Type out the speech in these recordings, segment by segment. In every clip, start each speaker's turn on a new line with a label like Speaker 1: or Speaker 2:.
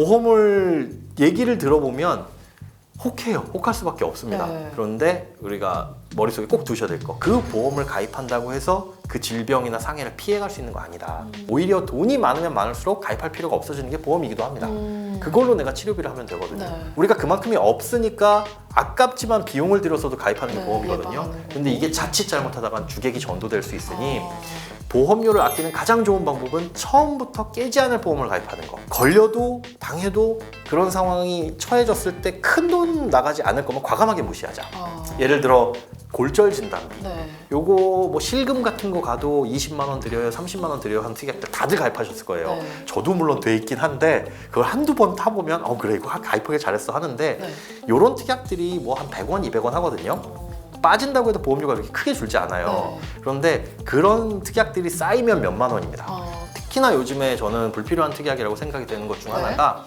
Speaker 1: 보험을 얘기를 들어보면 혹해요. 혹할 수밖에 없습니다.
Speaker 2: 네.
Speaker 1: 그런데 우리가 머릿속에 꼭 두셔야 될 거, 그 보험을 가입한다고 해서 그 질병이나 상해를 피해갈 수 있는 거 아니다. 오히려 돈이 많으면 많을수록 가입할 필요가 없어지는 게 보험이기도 합니다. 그걸로 내가 치료비를 하면 되거든요.
Speaker 2: 네.
Speaker 1: 우리가 그만큼이 없으니까 아깝지만 비용을 들여서도 가입하는 게
Speaker 2: 네,
Speaker 1: 보험이거든요.
Speaker 2: 예방하는
Speaker 1: 근데 이게 자칫 잘못하다간 주객이 전도될 수 있으니
Speaker 2: 아.
Speaker 1: 보험료를 아끼는 가장 좋은 방법은 처음부터 깨지 않을 보험을 가입하는 거. 걸려도 당해도 그런 상황이 처해졌을 때 큰 돈 나가지 않을 거면 과감하게 무시하자. 예를 들어 골절 진단비.
Speaker 2: 네.
Speaker 1: 요거 뭐 실금 같은 거 가도 20만 원 드려요, 30만 원 드려요 하는 특약들 다들 가입하셨을 거예요.
Speaker 2: 네.
Speaker 1: 저도 물론 돼 있긴 한데 그걸 한두 번 타보면 그래 이거 가입하길 잘했어 하는데
Speaker 2: 네.
Speaker 1: 요런 특약들이 뭐 한 100원, 200원 하거든요. 빠진다고 해도 보험료가 그렇게 크게 줄지 않아요.
Speaker 2: 네.
Speaker 1: 그런데 그런 특약들이 쌓이면 몇만 원입니다. 특히나 요즘에 저는 불필요한 특약이라고 생각이 되는 것 중
Speaker 2: 네.
Speaker 1: 하나가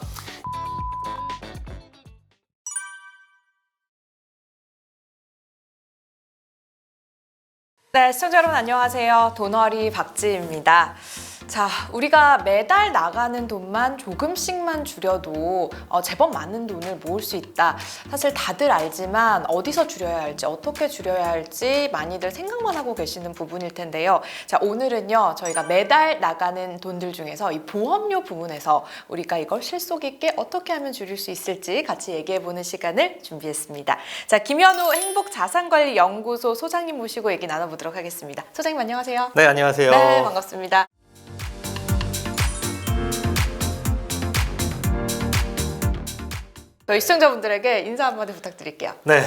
Speaker 2: 네, 시청자 여러분 안녕하세요. 돈허리 박지입니다. 자, 우리가 매달 나가는 돈만 조금씩만 줄여도 제법 많은 돈을 모을 수 있다. 사실 다들 알지만 어디서 줄여야 할지, 어떻게 줄여야 할지 많이들 생각만 하고 계시는 부분일 텐데요. 자, 오늘은요, 저희가 매달 나가는 돈들 중에서 이 보험료 부분에서 우리가 이걸 실속 있게 어떻게 하면 줄일 수 있을지 같이 얘기해보는 시간을 준비했습니다. 자, 김현우 행복자산관리연구소 소장님 모시고 얘기 나눠보도록 하겠습니다. 소장님 안녕하세요.
Speaker 1: 네, 안녕하세요.
Speaker 2: 네, 반갑습니다. 저희 시청자분들에게 인사 한마디 부탁드릴게요.
Speaker 1: 네,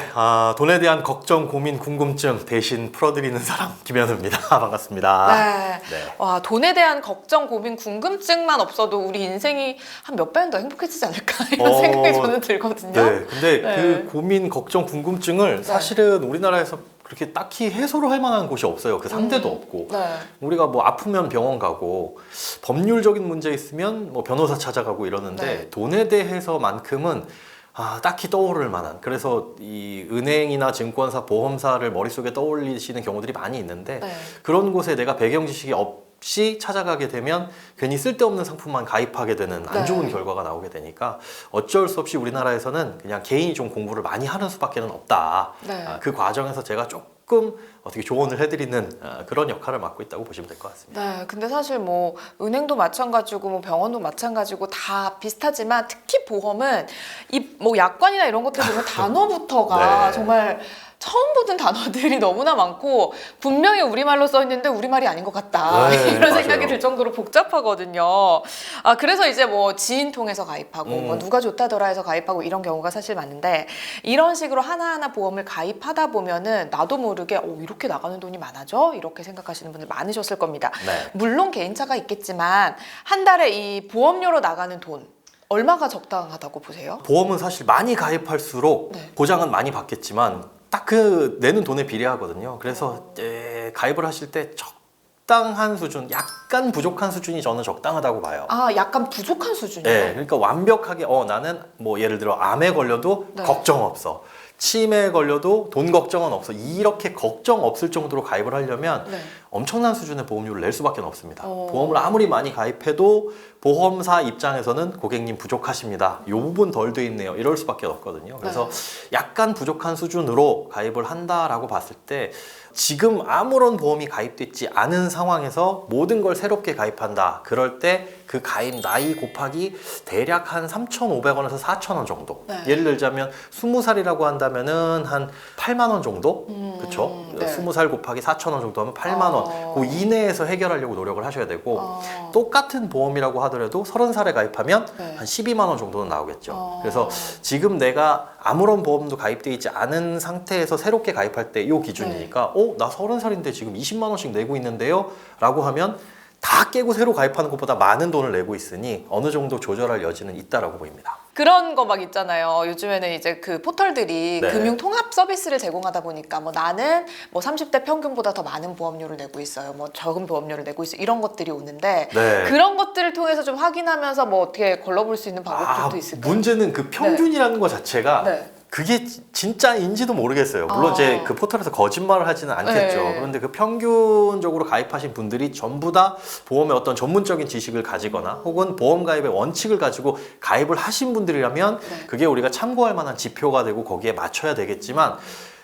Speaker 1: 돈에 대한 걱정, 고민, 궁금증 대신 풀어드리는 사람 김현우입니다. 반갑습니다.
Speaker 2: 네.
Speaker 1: 네.
Speaker 2: 와, 돈에 대한 걱정, 고민, 궁금증만 없어도 우리 인생이 한 몇 배는 더 행복해지지 않을까 이런 생각이 저는 들거든요.
Speaker 1: 네, 근데
Speaker 2: 네.
Speaker 1: 그 고민, 걱정, 궁금증을 사실은 우리나라에서 그렇게 딱히 해소를 할 만한 곳이 없어요. 그 상대도 없고.
Speaker 2: 네.
Speaker 1: 우리가 뭐 아프면 병원 가고 법률적인 문제 있으면 뭐 변호사 찾아가고 이러는데
Speaker 2: 네.
Speaker 1: 돈에 대해서만큼은 딱히 떠오를 만한, 그래서 이 은행이나 증권사, 보험사를 머릿속에 떠올리시는 경우들이 많이 있는데
Speaker 2: 네.
Speaker 1: 그런 곳에 내가 배경 지식이 없이 찾아가게 되면 괜히 쓸데없는 상품만 가입하게 되는 안 좋은
Speaker 2: 네.
Speaker 1: 결과가 나오게 되니까 어쩔 수 없이 우리나라에서는 그냥 개인이 좀 공부를 많이 하는 수밖에 없다.
Speaker 2: 네.
Speaker 1: 그 과정에서 제가 조금 어떻게 조언을 해드리는 그런 역할을 맡고 있다고 보시면 될 것 같습니다.
Speaker 2: 네, 근데 사실 뭐 은행도 마찬가지고 뭐 병원도 마찬가지고 다 비슷하지만 특히 보험은 이 뭐 약관이나 이런 것들 보면 단어부터가
Speaker 1: 네.
Speaker 2: 정말 처음 보던 단어들이 너무나 많고 분명히 우리말로 써 있는데 우리말이 아닌 것 같다
Speaker 1: 네,
Speaker 2: 이런
Speaker 1: 맞아요.
Speaker 2: 생각이 들 정도로 복잡하거든요. 그래서 이제 뭐 지인 통해서 가입하고 뭐 누가 좋다더라 해서 가입하고 이런 경우가 사실 많은데 이런 식으로 하나하나 보험을 가입하다 보면은 나도 모르게 이렇게 나가는 돈이 많아져? 이렇게 생각하시는 분들 많으셨을 겁니다.
Speaker 1: 네.
Speaker 2: 물론 개인차가 있겠지만 한 달에 이 보험료로 나가는 돈 얼마가 적당하다고 보세요?
Speaker 1: 보험은 사실 많이 가입할수록
Speaker 2: 네.
Speaker 1: 보장은 많이 받겠지만 딱 그 내는 돈에 비례하거든요. 그래서 가입을 하실 때 적당한 수준, 약간 부족한 수준이 저는 적당하다고 봐요.
Speaker 2: 약간 부족한 수준이요?
Speaker 1: 네, 그러니까 완벽하게 나는 뭐 예를 들어 암에 걸려도
Speaker 2: 네.
Speaker 1: 걱정 없어. 치매에 걸려도 돈 걱정은 없어. 이렇게 걱정 없을 정도로 가입을 하려면
Speaker 2: 네.
Speaker 1: 엄청난 수준의 보험료를 낼 수밖에 없습니다. 보험을 아무리 많이 가입해도 보험사 입장에서는 고객님 부족하십니다. 이 부분 덜 돼 있네요. 이럴 수밖에 없거든요. 그래서 약간 부족한 수준으로 가입을 한다라고 봤을 때 지금 아무런 보험이 가입됐지 않은 상황에서 모든 걸 새롭게 가입한다. 그럴 때 그 가입 나이 곱하기 대략 한 3,500원에서 4,000원 정도.
Speaker 2: 네.
Speaker 1: 예를 들자면 20살이라고 한다면은 한 8만 원 정도? 그쵸?
Speaker 2: 네.
Speaker 1: 20살 곱하기 4,000원 정도 하면 8만 원. 그 이내에서 해결하려고 노력을 하셔야 되고 똑같은 보험이라고 하더라도 30살에 가입하면
Speaker 2: 네.
Speaker 1: 한 12만 원 정도는 나오겠죠. 그래서 지금 내가 아무런 보험도 가입되어 있지 않은 상태에서 새롭게 가입할 때 이 기준이니까 나 30살인데 지금 20만 원씩 내고 있는데요? 라고 하면 다 깨고 새로 가입하는 것보다 많은 돈을 내고 있으니 어느 정도 조절할 여지는 있다라고 보입니다.
Speaker 2: 그런 거 막 있잖아요. 요즘에는 이제 그 포털들이
Speaker 1: 네.
Speaker 2: 금융 통합 서비스를 제공하다 보니까 뭐 나는 뭐 30대 평균보다 더 많은 보험료를 내고 있어요. 뭐 적은 보험료를 내고 있어요. 이런 것들이 오는데
Speaker 1: 네.
Speaker 2: 그런 것들을 통해서 좀 확인하면서 뭐 어떻게 걸러볼 수 있는 방법들도 있을까요?
Speaker 1: 문제는 그 평균이라는 것 자체가
Speaker 2: 네.
Speaker 1: 그게 진짜인지도 모르겠어요. 물론 이제 그 포털에서 거짓말을 하지는 않겠죠.
Speaker 2: 네.
Speaker 1: 그런데 그 평균적으로 가입하신 분들이 전부 다 보험의 어떤 전문적인 지식을 가지거나 혹은 보험 가입의 원칙을 가지고 가입을 하신 분들이라면
Speaker 2: 네.
Speaker 1: 그게 우리가 참고할 만한 지표가 되고 거기에 맞춰야 되겠지만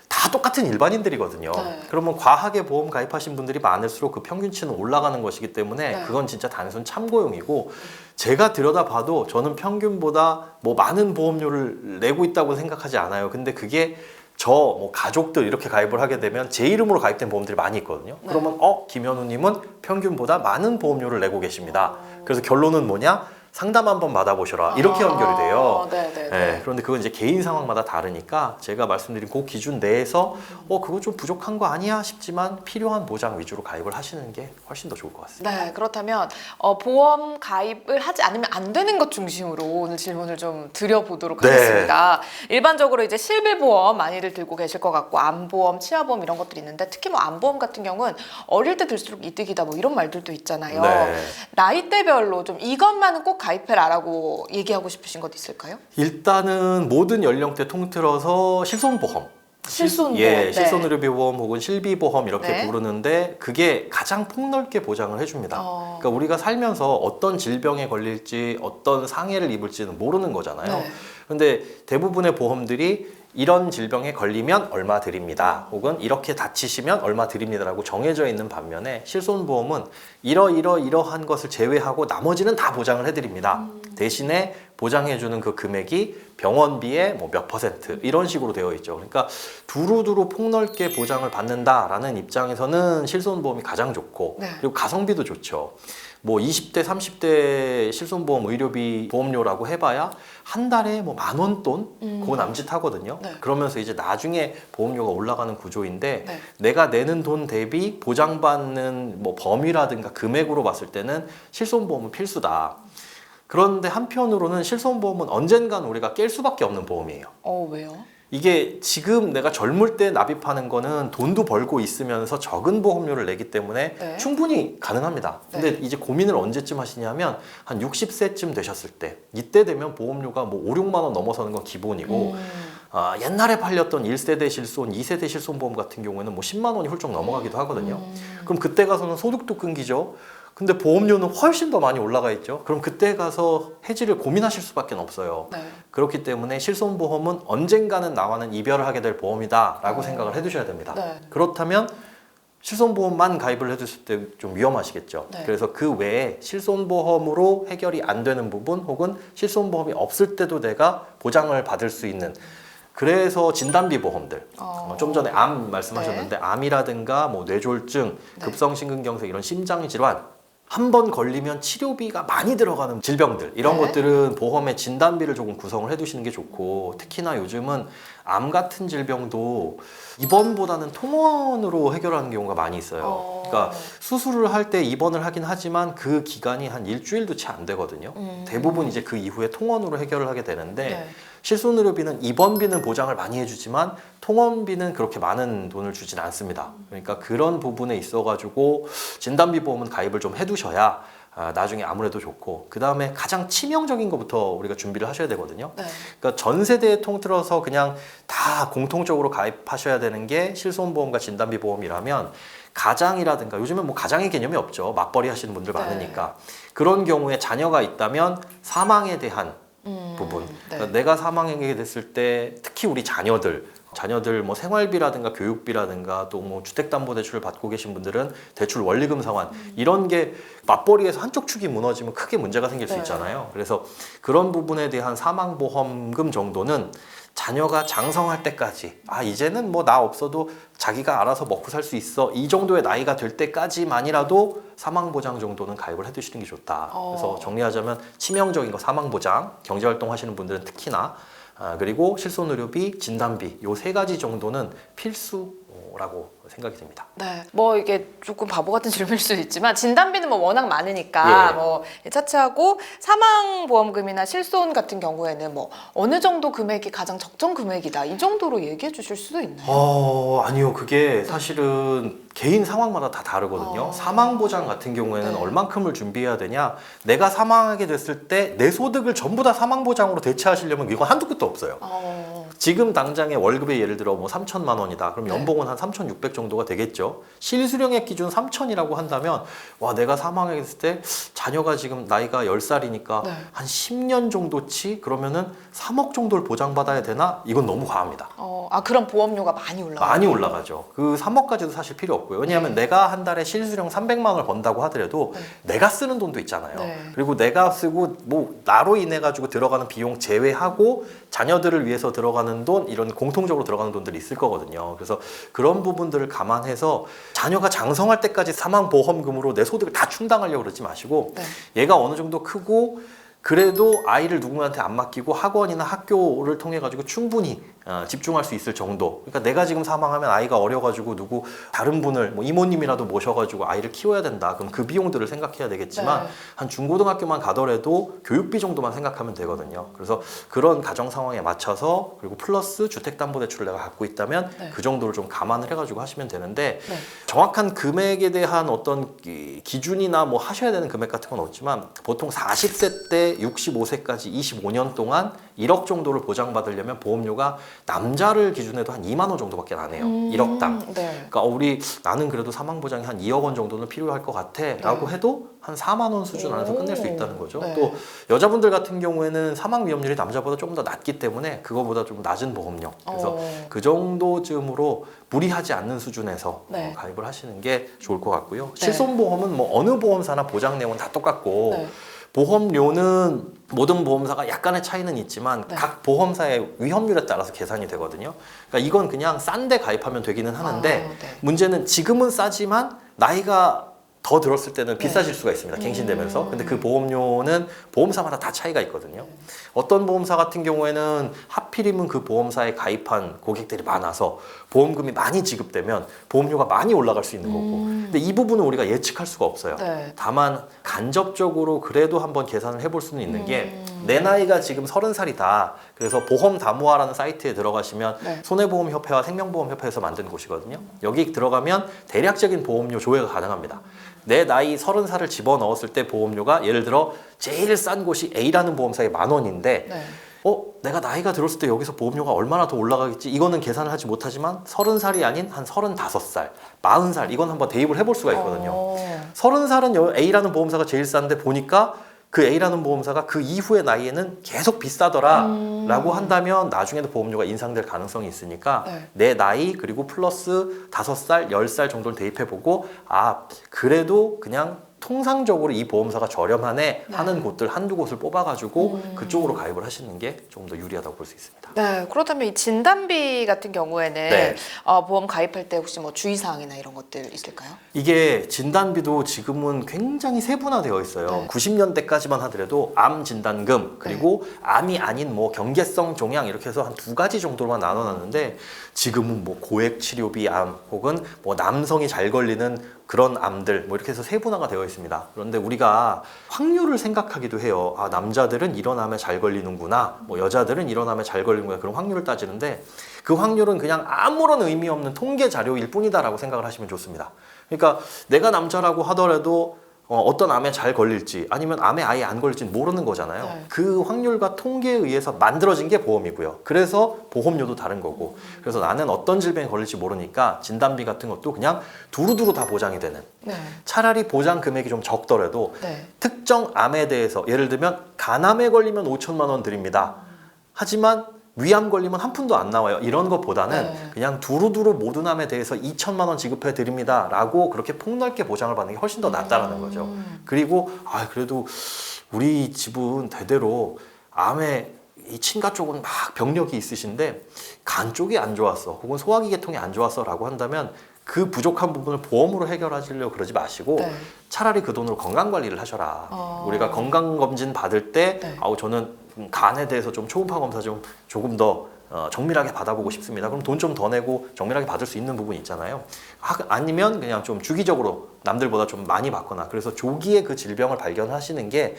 Speaker 1: 다 똑같은 일반인들이거든요.
Speaker 2: 네.
Speaker 1: 그러면 과하게 보험 가입하신 분들이 많을수록 그 평균치는 올라가는 것이기 때문에
Speaker 2: 네.
Speaker 1: 그건 진짜 단순 참고용이고 제가 들여다봐도 저는 평균보다 뭐 많은 보험료를 내고 있다고 생각하지 않아요. 근데 그게 저 뭐 가족들 이렇게 가입을 하게 되면 제 이름으로 가입된 보험들이 많이 있거든요.
Speaker 2: 네.
Speaker 1: 그러면 김현우님은 평균보다 많은 보험료를 내고 계십니다. 그래서 결론은 뭐냐? 상담 한번 받아보셔라. 이렇게 연결이 돼요.
Speaker 2: 네네네.
Speaker 1: 네, 그런데 그건 이제 개인 상황마다 다르니까 제가 말씀드린 그 기준 내에서 그거 좀 부족한 거 아니야 싶지만 필요한 보장 위주로 가입을 하시는 게 훨씬 더 좋을 것 같습니다.
Speaker 2: 네, 그렇다면 보험 가입을 하지 않으면 안 되는 것 중심으로 오늘 질문을 좀 드려보도록
Speaker 1: 네.
Speaker 2: 하겠습니다. 일반적으로 이제 실비보험 많이들 들고 계실 것 같고 암보험, 치아보험 이런 것들이 있는데 특히 뭐 암보험 같은 경우는 어릴 때 들수록 이득이다 뭐 이런 말들도 있잖아요.
Speaker 1: 네.
Speaker 2: 나이대별로 좀 이것만은 꼭 가입해라라고 얘기하고 싶으신 것 있을까요?
Speaker 1: 일단은 모든 연령대 통틀어서 실손보험.
Speaker 2: 실손보험.
Speaker 1: 예,
Speaker 2: 네.
Speaker 1: 실손의료비보험 혹은 실비보험 이렇게
Speaker 2: 네.
Speaker 1: 부르는데 그게 가장 폭넓게 보장을 해줍니다. 그러니까 우리가 살면서 어떤 질병에 걸릴지 어떤 상해를 입을지는 모르는 거잖아요.
Speaker 2: 네.
Speaker 1: 근데 대부분의 보험들이 이런 질병에 걸리면 얼마 드립니다. 혹은 이렇게 다치시면 얼마 드립니다라고 정해져 있는 반면에 실손보험은 이러한 것을 제외하고 나머지는 다 보장을 해드립니다. 대신에 보장해주는 그 금액이 병원비의 뭐 몇 퍼센트 이런 식으로 되어 있죠. 그러니까 두루두루 폭넓게 보장을 받는다라는 입장에서는 실손보험이 가장 좋고
Speaker 2: 네.
Speaker 1: 그리고 가성비도 좋죠. 뭐 20대, 30대 실손보험 의료비 보험료라고 해봐야 한 달에 뭐 10,000원 돈? 그거 남짓하거든요.
Speaker 2: 네.
Speaker 1: 그러면서 이제 나중에 보험료가 올라가는 구조인데
Speaker 2: 네.
Speaker 1: 내가 내는 돈 대비 보장받는 뭐 범위라든가 금액으로 봤을 때는 실손보험은 필수다. 그런데 한편으로는 실손보험은 언젠간 우리가 깰 수밖에 없는 보험이에요.
Speaker 2: 왜요?
Speaker 1: 이게 지금 내가 젊을 때 납입하는 거는 돈도 벌고 있으면서 적은 보험료를 내기 때문에
Speaker 2: 네.
Speaker 1: 충분히 가능합니다. 근데 이제 고민을 언제쯤 하시냐면 한 60세쯤 되셨을 때 이때 되면 보험료가 뭐 5, 6만 원 넘어서는 건 기본이고 옛날에 팔렸던 1세대 실손, 2세대 실손보험 같은 경우에는 뭐 10만 원이 훌쩍 넘어가기도 하거든요. 그럼 그때 가서는 소득도 끊기죠. 근데 보험료는 훨씬 더 많이 올라가 있죠. 그럼 그때 가서 해지를 고민하실 수밖에 없어요.
Speaker 2: 네.
Speaker 1: 그렇기 때문에 실손보험은 언젠가는 나와는 이별을 하게 될 보험이다라고 생각을 해두셔야 됩니다.
Speaker 2: 네.
Speaker 1: 그렇다면 실손보험만 가입을 해두실 때 좀 위험하시겠죠.
Speaker 2: 네.
Speaker 1: 그래서 그 외에 실손보험으로 해결이 안 되는 부분 혹은 실손보험이 없을 때도 내가 보장을 받을 수 있는 그래서 진단비 보험들 좀 전에 암 말씀하셨는데 암이라든가 뭐 뇌졸중,
Speaker 2: 네.
Speaker 1: 급성심근경색 이런 심장질환 한 번 걸리면 치료비가 많이 들어가는 질병들 이런
Speaker 2: 네.
Speaker 1: 것들은 보험의 진단비를 조금 구성을 해두시는 게 좋고 특히나 요즘은 암 같은 질병도 입원보다는 통원으로 해결하는 경우가 많이 있어요. 그러니까 수술을 할 때 입원을 하긴 하지만 그 기간이 한 일주일도 채 안 되거든요. 대부분 이제 그 이후에 통원으로 해결을 하게 되는데
Speaker 2: 네.
Speaker 1: 실손의료비는 입원비는 보장을 많이 해주지만 통원비는 그렇게 많은 돈을 주진 않습니다. 그러니까 그런 부분에 있어가지고 진단비 보험은 가입을 좀 해두셔야 나중에 아무래도 좋고 그 다음에 가장 치명적인 것부터 우리가 준비를 하셔야 되거든요.
Speaker 2: 네.
Speaker 1: 그러니까 전 세대에 통틀어서 그냥 다 공통적으로 가입하셔야 되는 게 실손보험과 진단비 보험이라면 가장이라든가 요즘은 뭐 가장의 개념이 없죠. 맞벌이 하시는 분들
Speaker 2: 네.
Speaker 1: 많으니까 그런 경우에 자녀가 있다면 사망에 대한 부분.
Speaker 2: 네.
Speaker 1: 그러니까 내가 사망하게 됐을 때 특히 우리 자녀들 뭐 생활비라든가 교육비라든가 또 뭐 주택담보대출을 받고 계신 분들은 대출 원리금 상환 이런 게 맞벌이에서 한쪽 축이 무너지면 크게 문제가 생길 수
Speaker 2: 네.
Speaker 1: 있잖아요. 그래서 그런 부분에 대한 사망보험금 정도는 자녀가 장성할 때까지 이제는 뭐 나 없어도 자기가 알아서 먹고 살 수 있어 이 정도의 나이가 될 때까지만이라도 사망보장 정도는 가입을 해두시는 게 좋다. 그래서 정리하자면 치명적인 거 사망보장, 경제활동 하시는 분들은 특히나 그리고 실손의료비, 진단비 요 세 가지 정도는 필수라고 생각이 됩니다.
Speaker 2: 네, 뭐 이게 조금 바보 같은 질문일 수도 있지만 진단비는 뭐 워낙 많으니까
Speaker 1: 예.
Speaker 2: 뭐 차치하고 사망보험금이나 실손 같은 경우에는 뭐 어느 정도 금액이 가장 적정 금액이다 이 정도로 얘기해 주실 수도 있나요?
Speaker 1: 아니요. 그게 사실은 개인 상황마다 다 다르거든요. 사망보장 같은 경우에는
Speaker 2: 네.
Speaker 1: 얼만큼을 준비해야 되냐? 내가 사망하게 됐을 때 내 소득을 전부 다 사망보장으로 대체하시려면 이건 한두 끝도 없어요. 지금 당장의 월급이 예를 들어 뭐 3천만 원이다. 그럼
Speaker 2: 네.
Speaker 1: 연봉은 한 3,600 정도가 되겠죠. 실수령액 기준 3천이라고 한다면 와 내가 사망했을 때 자녀가 지금 나이가 10살이니까
Speaker 2: 네.
Speaker 1: 한 10년 정도치 그러면은 3억 정도를 보장받아야 되나? 이건 너무 과합니다.
Speaker 2: 그럼 보험료가 많이 올라가요?
Speaker 1: 많이 올라가죠. 그 3억까지도 사실 필요 없고요. 왜냐하면 내가 한 달에 실수령 300만 원을 번다고 하더라도 내가 쓰는 돈도 있잖아요. 그리고 내가 쓰고 뭐 나로 인해 가지고 들어가는 비용 제외하고 자녀들을 위해서 들어가는 돈 이런 공통적으로 들어가는 돈들이 있을 거거든요. 그래서 그런 부분들을 감안해서 자녀가 장성할 때까지 사망보험금으로 내 소득을 다 충당하려고 그러지 마시고 얘가 어느 정도 크고 그래도 아이를 누군가한테 안 맡기고 학원이나 학교를 통해 가지고 충분히 집중할 수 있을 정도. 그러니까 내가 지금 사망하면 아이가 어려가지고 누구 다른 분을 뭐 이모님이라도 모셔가지고 아이를 키워야 된다. 그럼 그 비용들을 생각해야 되겠지만 한 중고등학교만 가더라도 교육비 정도만 생각하면 되거든요. 그래서 그런 가정 상황에 맞춰서 그리고 플러스 주택담보대출을 내가 갖고 있다면 그 정도를 좀 감안을 해가지고 하시면 되는데 정확한 금액에 대한 어떤 기준이나 뭐 하셔야 되는 금액 같은 건 없지만 보통 40세 때 65세까지 25년 동안 1억 정도를 보장받으려면 보험료가 남자를 기준해도 한 2만 원 정도밖에 안 해요. 1억당. 그러니까 나는 그래도 사망보장이 한 2억 원 정도는 필요할 것 같아 라고 해도 한 4만 원 수준 안에서 끝낼 수 있다는 거죠. 또 여자분들 같은 경우에는 사망 위험률이 남자보다 조금 더 낮기 때문에 그거보다 좀 낮은 보험료. 그래서 그 정도쯤으로 무리하지 않는 수준에서 가입을 하시는 게 좋을 것 같고요. 실손보험은 뭐 어느 보험사나 보장 내용은 다 똑같고 보험료는 모든 보험사가 약간의 차이는 있지만 각 보험사의 위험률에 따라서 계산이 되거든요. 그러니까 이건 그냥 싼데 가입하면 되기는 하는데 문제는 지금은 싸지만 나이가 더 들었을 때는 비싸질 수가 있습니다. 갱신되면서. 근데 그 보험료는 보험사마다 다 차이가 있거든요. 어떤 보험사 같은 경우에는 하필이면 그 보험사에 가입한 고객들이 많아서 보험금이 많이 지급되면 보험료가 많이 올라갈 수 있는 거고. 근데 이 부분은 우리가 예측할 수가 없어요. 다만 간접적으로 그래도 한번 계산을 해볼 수는 있는 게 내 나이가 지금 30살이다. 그래서 보험다모아라는 사이트에 들어가시면 손해보험협회와 생명보험협회에서 만든 곳이거든요. 여기 들어가면 대략적인 보험료 조회가 가능합니다. 내 나이 30살을 집어넣었을 때 보험료가 예를 들어 제일 싼 곳이 A라는 보험사에 10,000원인데 내가 나이가 들었을 때 여기서 보험료가 얼마나 더 올라가겠지? 이거는 계산을 하지 못하지만 30살이 아닌 한 35살, 40살 이건 한번 대입을 해볼 수가 있거든요. 30살은 A라는 보험사가 제일 싼데 보니까 그 A라는 보험사가 그 이후의 나이에는 계속 비싸더라 라고 한다면 나중에도 보험료가 인상될 가능성이 있으니까 내 나이 그리고 플러스 5살, 10살 정도를 대입해보고 그래도 그냥 통상적으로 이 보험사가 저렴하네 하는 곳들 한두 곳을 뽑아가지고 그쪽으로 가입을 하시는 게 조금 더 유리하다고 볼 수 있습니다.
Speaker 2: 그렇다면 이 진단비 같은 경우에는 보험 가입할 때 혹시 뭐 주의사항이나 이런 것들 있을까요?
Speaker 1: 이게 진단비도 지금은 굉장히 세분화되어 있어요. 90년대까지만 하더라도 암 진단금 그리고 암이 아닌 뭐 경계성 종양 이렇게 해서 한 2가지 정도로만 나눠놨는데 지금은 뭐 고액 치료비 암 혹은 뭐 남성이 잘 걸리는 그런 암들 뭐 이렇게 해서 세분화가 되어 있습니다. 그런데 우리가 확률을 생각하기도 해요. 남자들은 이런 암에 잘 걸리는구나. 뭐 여자들은 이런 암에 잘 걸리는구나. 그런 확률을 따지는데 그 확률은 그냥 아무런 의미 없는 통계 자료일 뿐이다라고 생각을 하시면 좋습니다. 그러니까 내가 남자라고 하더라도 어떤 암에 잘 걸릴지 아니면 암에 아예 안 걸릴지 모르는 거잖아요. 그 확률과 통계에 의해서 만들어진 게 보험이고요. 그래서 보험료도 다른 거고. 그래서 나는 어떤 질병에 걸릴지 모르니까 진단비 같은 것도 그냥 두루두루 다 보장이 되는. 차라리 보장 금액이 좀 적더라도 특정 암에 대해서 예를 들면 간암에 걸리면 5천만 원 드립니다. 하지만 위암 걸리면 한 푼도 안 나와요. 이런 것보다는 그냥 두루두루 모든 암에 대해서 2천만 원 지급해 드립니다 라고 그렇게 폭넓게 보장을 받는 게 훨씬 더 낫다라는 거죠. 그리고 그래도 우리 집은 대대로 암에 이 친가 쪽은 막 병력이 있으신데 간 쪽이 안 좋았어 혹은 소화기 계통이 안 좋았어 라고 한다면 그 부족한 부분을 보험으로 해결하시려고 그러지 마시고 차라리 그 돈으로 건강관리를 하셔라. 우리가 건강검진 받을 때 저는 간에 대해서 좀 초음파 검사 좀 조금 더 정밀하게 받아보고 싶습니다. 그럼 돈 좀 더 내고 정밀하게 받을 수 있는 부분이 있잖아요. 아니면 그냥 좀 주기적으로 남들보다 좀 많이 받거나 그래서 조기에 그 질병을 발견하시는 게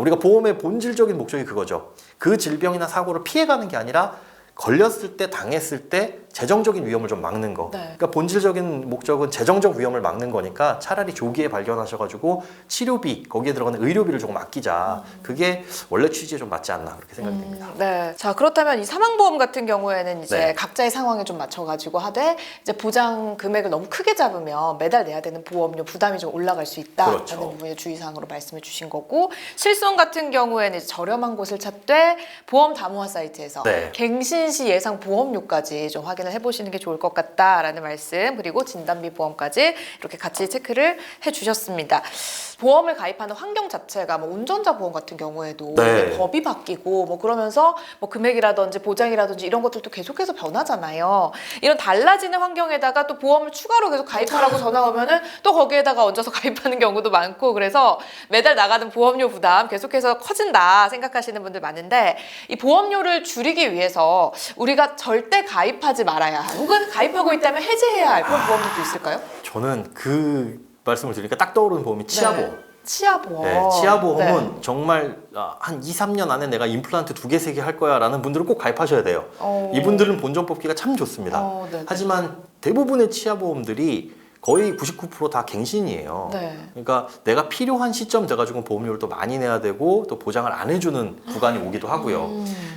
Speaker 1: 우리가 보험의 본질적인 목적이 그거죠. 그 질병이나 사고를 피해가는 게 아니라 걸렸을 때 당했을 때 재정적인 위험을 좀 막는 거.
Speaker 2: 네.
Speaker 1: 그러니까 본질적인 목적은 재정적 위험을 막는 거니까 차라리 조기에 발견하셔가지고 치료비 거기에 들어가는 의료비를 조금 아끼자. 그게 원래 취지에 좀 맞지 않나 그렇게 생각이 됩니다.
Speaker 2: 네. 자, 그렇다면 이 사망보험 같은 경우에는 이제
Speaker 1: 네.
Speaker 2: 각자의 상황에 좀 맞춰가지고 하되 이제 보장 금액을 너무 크게 잡으면 매달 내야 되는 보험료 부담이 좀 올라갈 수 있다라는
Speaker 1: 그렇죠.
Speaker 2: 부분에 주의사항으로 말씀해 주신 거고, 실손 같은 경우에는 이제 저렴한 곳을 찾되 보험 다모아 사이트에서
Speaker 1: 네.
Speaker 2: 갱신시 예상 보험료까지 좀 확인을 해보시는 게 좋을 것 같다라는 말씀, 그리고 진단비 보험까지 이렇게 같이 체크를 해주셨습니다. 보험을 가입하는 환경 자체가 뭐 운전자 보험 같은 경우에도
Speaker 1: 네.
Speaker 2: 법이 바뀌고 뭐 그러면서 뭐 금액이라든지 보장이라든지 이런 것들도 계속해서 변하잖아요. 이런 달라지는 환경에다가 또 보험을 추가로 계속 가입하라고 전화 오면은 또 거기에다가 얹어서 가입하는 경우도 많고, 그래서 매달 나가는 보험료 부담 계속해서 커진다 생각하시는 분들 많은데, 이 보험료를 줄이기 위해서 우리가 절대 가입하지 말아야 할, 혹은 가입하고 있다면 해지해야 할 그런 보험들도 있을까요?
Speaker 1: 저는 그 말씀을 드리니까 딱 떠오르는 보험이 치아보험.
Speaker 2: 네. 치아보험.
Speaker 1: 네, 치아보험은
Speaker 2: 네.
Speaker 1: 정말 한 2, 3년 안에 내가 임플란트 2개, 3개 할 거야 라는 분들은 꼭 가입하셔야 돼요. 이분들은 본전 뽑기가 참 좋습니다.
Speaker 2: 네.
Speaker 1: 하지만 대부분의 치아보험들이 거의 99%다 갱신이에요.
Speaker 2: 네.
Speaker 1: 그러니까 내가 필요한 시점 돼가지고 보험료를 또 많이 내야 되고 또 보장을 안 해주는 구간이 오기도 하고요.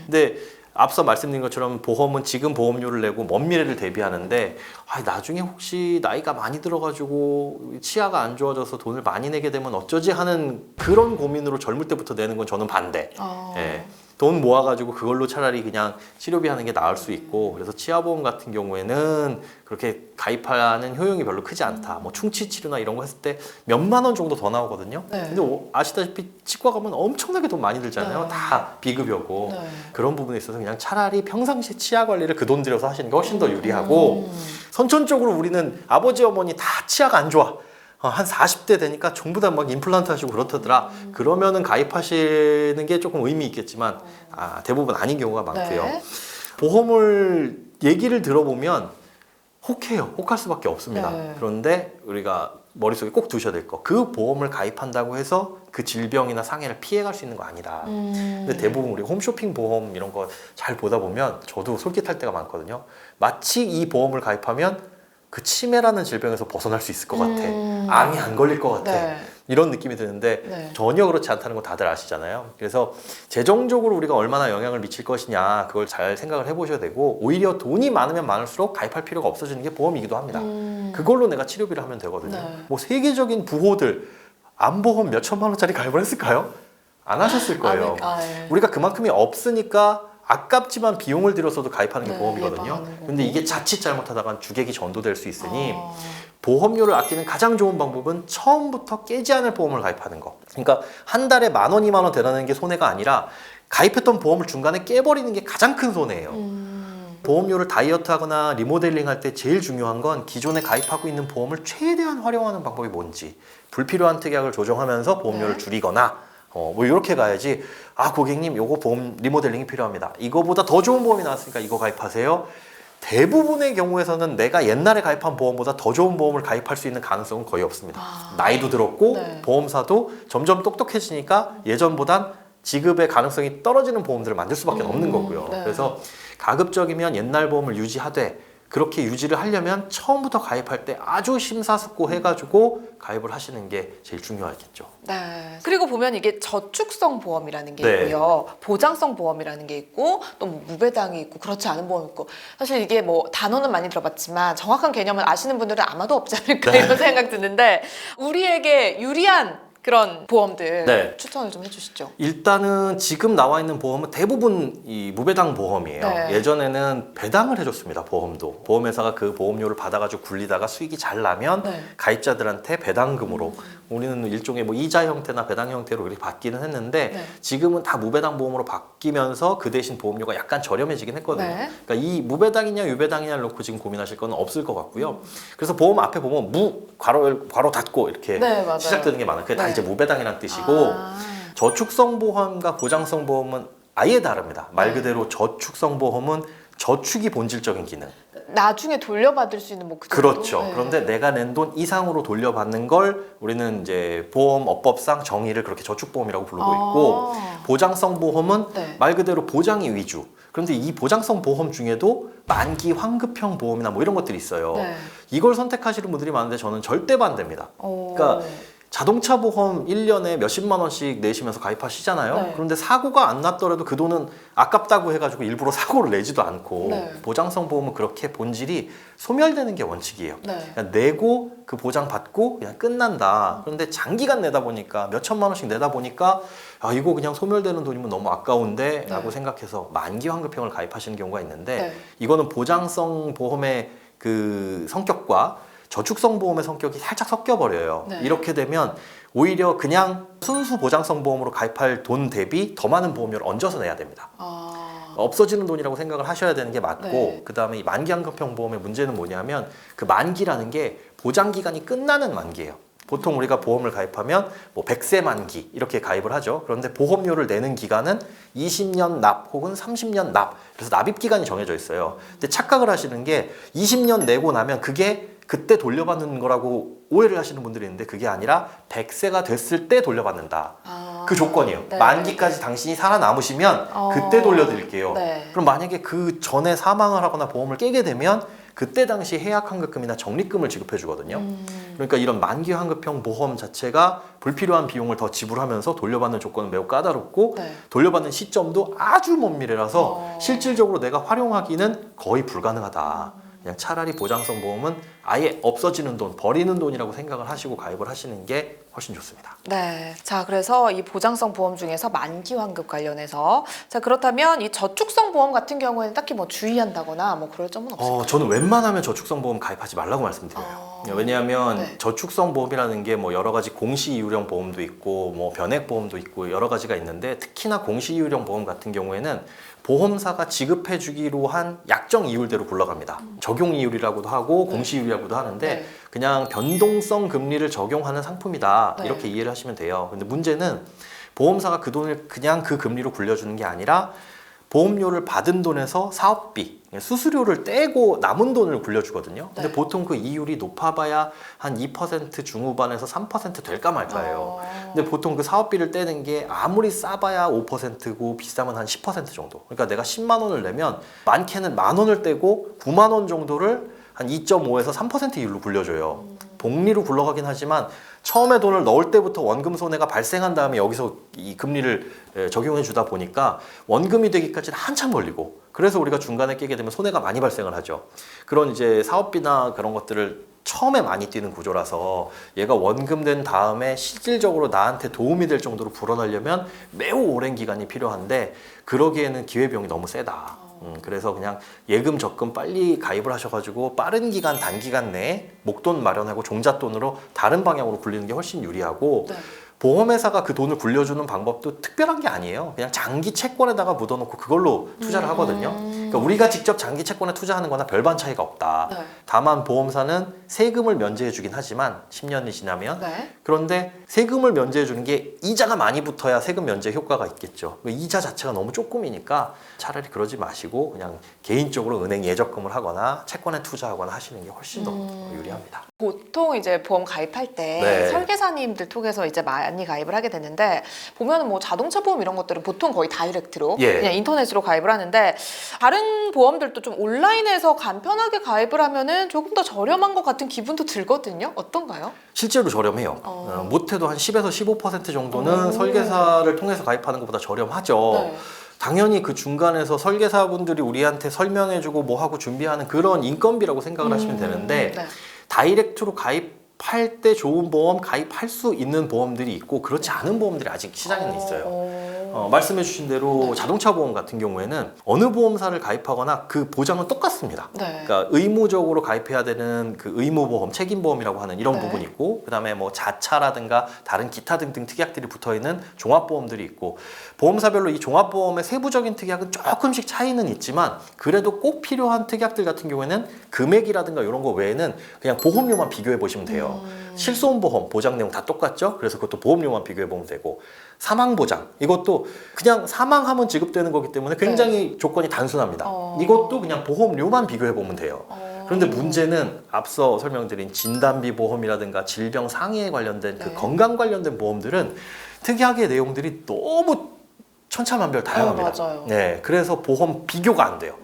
Speaker 1: 근데 앞서 말씀드린 것처럼 보험은 지금 보험료를 내고 먼 미래를 대비하는데, 나중에 혹시 나이가 많이 들어가지고 치아가 안 좋아져서 돈을 많이 내게 되면 어쩌지 하는 그런 고민으로 젊을 때부터 내는 건 저는 반대. 예. 돈 모아가지고 그걸로 차라리 그냥 치료비 하는 게 나을 수 있고, 그래서 치아보험 같은 경우에는 그렇게 가입하는 효용이 별로 크지 않다. 뭐 충치 치료나 이런 거 했을 때 몇만 원 정도 더 나오거든요.
Speaker 2: 네.
Speaker 1: 근데 아시다시피 치과 가면 엄청나게 돈 많이 들잖아요.
Speaker 2: 네.
Speaker 1: 다 비급여고.
Speaker 2: 네.
Speaker 1: 그런 부분에 있어서 그냥 차라리 평상시 치아 관리를 그 돈 들여서 하시는 게 훨씬 더 유리하고, 선천적으로 우리는 아버지 어머니 다 치아가 안 좋아. 한 40대 되니까 전부 다 막 임플란트 하시고 그렇다더라. 그러면은 가입하시는 게 조금 의미 있겠지만 대부분 아닌 경우가 많고요.
Speaker 2: 네.
Speaker 1: 보험을 얘기를 들어보면 혹해요. 혹할 수밖에 없습니다.
Speaker 2: 네.
Speaker 1: 그런데 우리가 머릿속에 꼭 두셔야 될 거, 그 보험을 가입한다고 해서 그 질병이나 상해를 피해갈 수 있는 거 아니다. 근데 대부분 우리 홈쇼핑 보험 이런 거 잘 보다 보면 저도 솔깃할 때가 많거든요. 마치 이 보험을 가입하면 그 치매라는 질병에서 벗어날 수 있을 것 같아. 암이 안 걸릴 것 같아.
Speaker 2: 네.
Speaker 1: 이런 느낌이 드는데
Speaker 2: 네.
Speaker 1: 전혀 그렇지 않다는 거 다들 아시잖아요. 그래서 재정적으로 우리가 얼마나 영향을 미칠 것이냐, 그걸 잘 생각을 해보셔야 되고, 오히려 돈이 많으면 많을수록 가입할 필요가 없어지는 게 보험이기도 합니다. 그걸로 내가 치료비를 하면 되거든요.
Speaker 2: 네.
Speaker 1: 뭐 세계적인 부호들 암보험 몇 천만 원짜리 가입을 했을까요? 안 하셨을 거예요.
Speaker 2: 네.
Speaker 1: 우리가 그만큼이 없으니까 아깝지만 비용을 들여서도 가입하는 게
Speaker 2: 네,
Speaker 1: 보험이거든요.
Speaker 2: 예방하는 거고.
Speaker 1: 근데 이게 자칫 잘못하다가 주객이 전도될 수 있으니 보험료를 아끼는 가장 좋은 방법은 처음부터 깨지 않을 보험을 가입하는 거. 그러니까 한 달에 10,000원, 20,000원 대라는 게 손해가 아니라 가입했던 보험을 중간에 깨버리는 게 가장 큰 손해예요. 보험료를 다이어트하거나 리모델링 할 때 제일 중요한 건 기존에 가입하고 있는 보험을 최대한 활용하는 방법이 뭔지, 불필요한 특약을 조정하면서 보험료를
Speaker 2: 네.
Speaker 1: 줄이거나 뭐 이렇게 가야지. 고객님 요거 보험 리모델링이 필요합니다. 이거보다 더 좋은 보험이 나왔으니까 이거 가입하세요. 대부분의 경우에서는 내가 옛날에 가입한 보험보다 더 좋은 보험을 가입할 수 있는 가능성은 거의 없습니다. 나이도 들었고
Speaker 2: 네.
Speaker 1: 보험사도 점점 똑똑해지니까 예전보단 지급의 가능성이 떨어지는 보험들을 만들 수밖에 없는 거고요.
Speaker 2: 네.
Speaker 1: 그래서 가급적이면 옛날 보험을 유지하되, 그렇게 유지를 하려면 처음부터 가입할 때 아주 심사숙고해가지고 가입을 하시는 게 제일 중요하겠죠.
Speaker 2: 네. 그리고 보면 이게 저축성 보험이라는 게
Speaker 1: 네.
Speaker 2: 있고요. 보장성 보험이라는 게 있고, 또 뭐 무배당이 있고, 그렇지 않은 보험이 있고. 사실 이게 뭐 단어는 많이 들어봤지만 정확한 개념을 아시는 분들은 아마도 없지 않을까,
Speaker 1: 네.
Speaker 2: 이런 생각 드는데, 우리에게 유리한 그런 보험들
Speaker 1: 네.
Speaker 2: 추천을 좀 해주시죠.
Speaker 1: 일단은 지금 나와 있는 보험은 대부분 이 무배당 보험이에요.
Speaker 2: 네.
Speaker 1: 예전에는 배당을 해줬습니다. 보험도. 보험회사가 그 보험료를 받아가지고 굴리다가 수익이 잘 나면
Speaker 2: 네.
Speaker 1: 가입자들한테 배당금으로, 우리는 일종의 뭐 이자 형태나 배당 형태로 이렇게 받기는 했는데
Speaker 2: 네.
Speaker 1: 지금은 다 무배당 보험으로 바뀌면서 그 대신 보험료가 약간 저렴해지긴 했거든요.
Speaker 2: 네.
Speaker 1: 그러니까 이 무배당이냐 유배당이냐를 놓고 지금 고민하실 건 없을 것 같고요. 그래서 보험 앞에 보면 무 괄호 닫고 이렇게
Speaker 2: 네, 맞아요.
Speaker 1: 시작되는 게 많아요. 그게 다
Speaker 2: 네.
Speaker 1: 이제 무배당이란 뜻이고, 저축성 보험과 보장성 보험은 아예 다릅니다. 말 그대로 저축성 보험은 저축이 본질적인 기능.
Speaker 2: 나중에 돌려받을 수 있는 뭐 그 정도?
Speaker 1: 그렇죠.
Speaker 2: 네.
Speaker 1: 그런데 내가 낸 돈 이상으로 돌려받는 걸 우리는 이제 보험업법상 정의를 그렇게 저축보험이라고 부르고 있고, 보장성 보험은
Speaker 2: 네.
Speaker 1: 말 그대로 보장이 위주. 그런데 이 보장성 보험 중에도 만기 환급형 보험이나 뭐 이런 것들이 있어요.
Speaker 2: 네.
Speaker 1: 이걸 선택하시는 분들이 많은데 저는 절대 반대입니다. 그러니까 자동차 보험 1년에 몇십만 원씩 내시면서 가입하시잖아요.
Speaker 2: 네.
Speaker 1: 그런데 사고가 안 났더라도 그 돈은 아깝다고 해가지고 일부러 사고를 내지도 않고
Speaker 2: 네.
Speaker 1: 보장성 보험은 그렇게 본질이 소멸되는 게 원칙이에요.
Speaker 2: 네.
Speaker 1: 그냥 내고 그 보장 받고 그냥 끝난다. 그런데 장기간 내다 보니까 몇 천만 원씩 내다 보니까 아 이거 그냥 소멸되는 돈이면 너무 아까운데 라고
Speaker 2: 네.
Speaker 1: 생각해서 만기 환급형을 가입하시는 경우가 있는데
Speaker 2: 네.
Speaker 1: 이거는 보장성 보험의 그 성격과 저축성 보험의 성격이 살짝 섞여버려요.
Speaker 2: 네.
Speaker 1: 이렇게 되면 오히려 그냥 순수 보장성 보험으로 가입할 돈 대비 더 많은 보험료를 얹어서 내야 됩니다. 없어지는 돈이라고 생각을 하셔야 되는 게 맞고
Speaker 2: 네.
Speaker 1: 그다음에 이 만기환급형 보험의 문제는 뭐냐면 그 만기라는 게 보장 기간이 끝나는 만기예요. 보통 우리가 보험을 가입하면 뭐 100세 만기 이렇게 가입을 하죠. 그런데 보험료를 내는 기간은 20년 납 혹은 30년 납. 그래서 납입 기간이 정해져 있어요. 근데 착각을 하시는 게 20년 내고 나면 그게 그때 돌려받는 거라고 오해를 하시는 분들이 있는데 그게 아니라 100세가 됐을 때 돌려받는다. 그 조건이에요.
Speaker 2: 네.
Speaker 1: 만기까지 당신이 살아남으시면 그때 돌려드릴게요.
Speaker 2: 네.
Speaker 1: 그럼 만약에 그 전에 사망을 하거나 보험을 깨게 되면 그때 당시 해약환급금이나 적립금을 지급해 주거든요. 그러니까 이런 만기 환급형 보험 자체가 불필요한 비용을 더 지불하면서 돌려받는 조건은 매우 까다롭고
Speaker 2: 네.
Speaker 1: 돌려받는 시점도 아주 먼 미래라서 실질적으로 내가 활용하기는 거의 불가능하다. 그냥 차라리 보장성 보험은 아예 없어지는 돈, 버리는 돈이라고 생각을 하시고 가입을 하시는 게 훨씬 좋습니다.
Speaker 2: 네. 자, 그래서 이 보장성 보험 중에서 만기 환급 관련해서 자, 그렇다면 이 저축성 보험 같은 경우에는 딱히 뭐 주의한다거나 뭐 그럴 점은 없을까요?
Speaker 1: 저는 웬만하면 저축성 보험 가입하지 말라고 말씀드려요. 왜냐하면
Speaker 2: 네.
Speaker 1: 저축성 보험이라는 게 뭐 여러 가지 공시이율형 보험도 있고 뭐 변액 보험도 있고 여러 가지가 있는데 특히나 공시이율형 보험 같은 경우에는 보험사가 지급해 주기로 한 약정 이율대로 굴러갑니다. 적용 이율이라고도 하고 공시이율이라고도 하는데
Speaker 2: 네.
Speaker 1: 그냥 변동성 금리를 적용하는 상품이다.
Speaker 2: 네.
Speaker 1: 이렇게 이해를 하시면 돼요. 근데 문제는 보험사가 그 돈을 그냥 그 금리로 굴려주는 게 아니라 보험료를 받은 돈에서 사업비, 수수료를 떼고 남은 돈을 굴려주거든요. 근데
Speaker 2: 네.
Speaker 1: 보통 그 이율이 높아봐야 한 2% 중후반에서 3% 될까 말까예요. 근데 보통 그 사업비를 떼는 게 아무리 싸봐야 5%고 비싸면 한 10% 정도. 그러니까 내가 10만 원을 내면 많게는 만 원을 떼고 9만 원 정도를 한 2.5에서 3% 이율로 굴려줘요. 복리로 굴러가긴 하지만 처음에 돈을 넣을 때부터 원금 손해가 발생한 다음에 여기서 이 금리를 적용해 주다 보니까 원금이 되기까지는 한참 걸리고 그래서 우리가 중간에 깨게 되면 손해가 많이 발생을 하죠. 그런 이제 사업비나 그런 것들을 처음에 많이 뛰는 구조라서 얘가 원금된 다음에 실질적으로 나한테 도움이 될 정도로 불어나려면 매우 오랜 기간이 필요한데 그러기에는 기회비용이 너무 세다. 그래서 그냥 예금 적금 빨리 가입을 하셔가지고 빠른 기간 단기간 내에 목돈 마련하고 종잣돈으로 다른 방향으로 굴리는 게 훨씬 유리하고
Speaker 2: 네.
Speaker 1: 보험회사가 그 돈을 굴려주는 방법도 특별한 게 아니에요. 그냥 장기 채권에다가 묻어놓고 그걸로 투자를 하거든요. 그러니까 우리가 직접 장기 채권에 투자하는 거나 별반 차이가 없다.
Speaker 2: 네.
Speaker 1: 다만 보험사는 세금을 면제해 주긴 하지만 10년이 지나면
Speaker 2: 네.
Speaker 1: 그런데 세금을 면제해 주는 게 이자가 많이 붙어야 세금 면제 효과가 있겠죠. 이자 자체가 너무 조금이니까 차라리 그러지 마시고 그냥 개인적으로 은행 예적금을 하거나 채권에 투자하거나 하시는 게 훨씬 더 유리합니다.
Speaker 2: 보통 이제 보험 가입할 때
Speaker 1: 네.
Speaker 2: 설계사님들 통해서 이제 많이 가입을 하게 되는데 보면은 뭐 자동차 보험 이런 것들은 보통 거의 다이렉트로
Speaker 1: 예.
Speaker 2: 그냥 인터넷으로 가입을 하는데 다른 보험들도 좀 온라인에서 간편하게 가입을 하면은 조금 더 저렴한 것 같은 기분도 들거든요. 어떤가요?
Speaker 1: 실제로 저렴해요. 못해도 한 10에서 15% 정도는 설계사를 통해서 가입하는 것보다 저렴하죠.
Speaker 2: 네.
Speaker 1: 당연히 그 중간에서 설계사분들이 우리한테 설명해주고 뭐하고 준비하는 그런 인건비라고 생각을 하시면 되는데
Speaker 2: 네.
Speaker 1: 다이렉트로 가입할 때 좋은 보험 가입할 수 있는 보험들이 있고 그렇지 않은 보험들이 아직 시장에는 있어요. 말씀해 주신 대로
Speaker 2: 네.
Speaker 1: 자동차 보험 같은 경우에는 어느 보험사를 가입하거나 그 보장은 똑같습니다.
Speaker 2: 네.
Speaker 1: 그러니까 의무적으로 가입해야 되는 그 의무보험, 책임보험이라고 하는 이런
Speaker 2: 네.
Speaker 1: 부분이 있고 그다음에 뭐 자차라든가 다른 기타 등등 특약들이 붙어있는 종합보험들이 있고 보험사별로 이 종합보험의 세부적인 특약은 조금씩 차이는 있지만 그래도 꼭 필요한 특약들 같은 경우에는 금액이라든가 이런 거 외에는 그냥 보험료만 비교해 보시면 돼요. 실손보험 보장 내용 다 똑같죠? 그래서 그것도 보험료만 비교해 보면 되고 사망보장 이것도 그냥 사망하면 지급되는 거기 때문에 굉장히 조건이 단순합니다. 이것도 그냥 보험료만 비교해 보면 돼요. 그런데 문제는 앞서 설명드린 진단비 보험이라든가 질병 상해에 관련된 그
Speaker 2: 네.
Speaker 1: 건강 관련된 보험들은 특약의 내용들이 너무 천차만별 다양합니다.
Speaker 2: 맞아요.
Speaker 1: 네, 그래서 보험 비교가 안 돼요.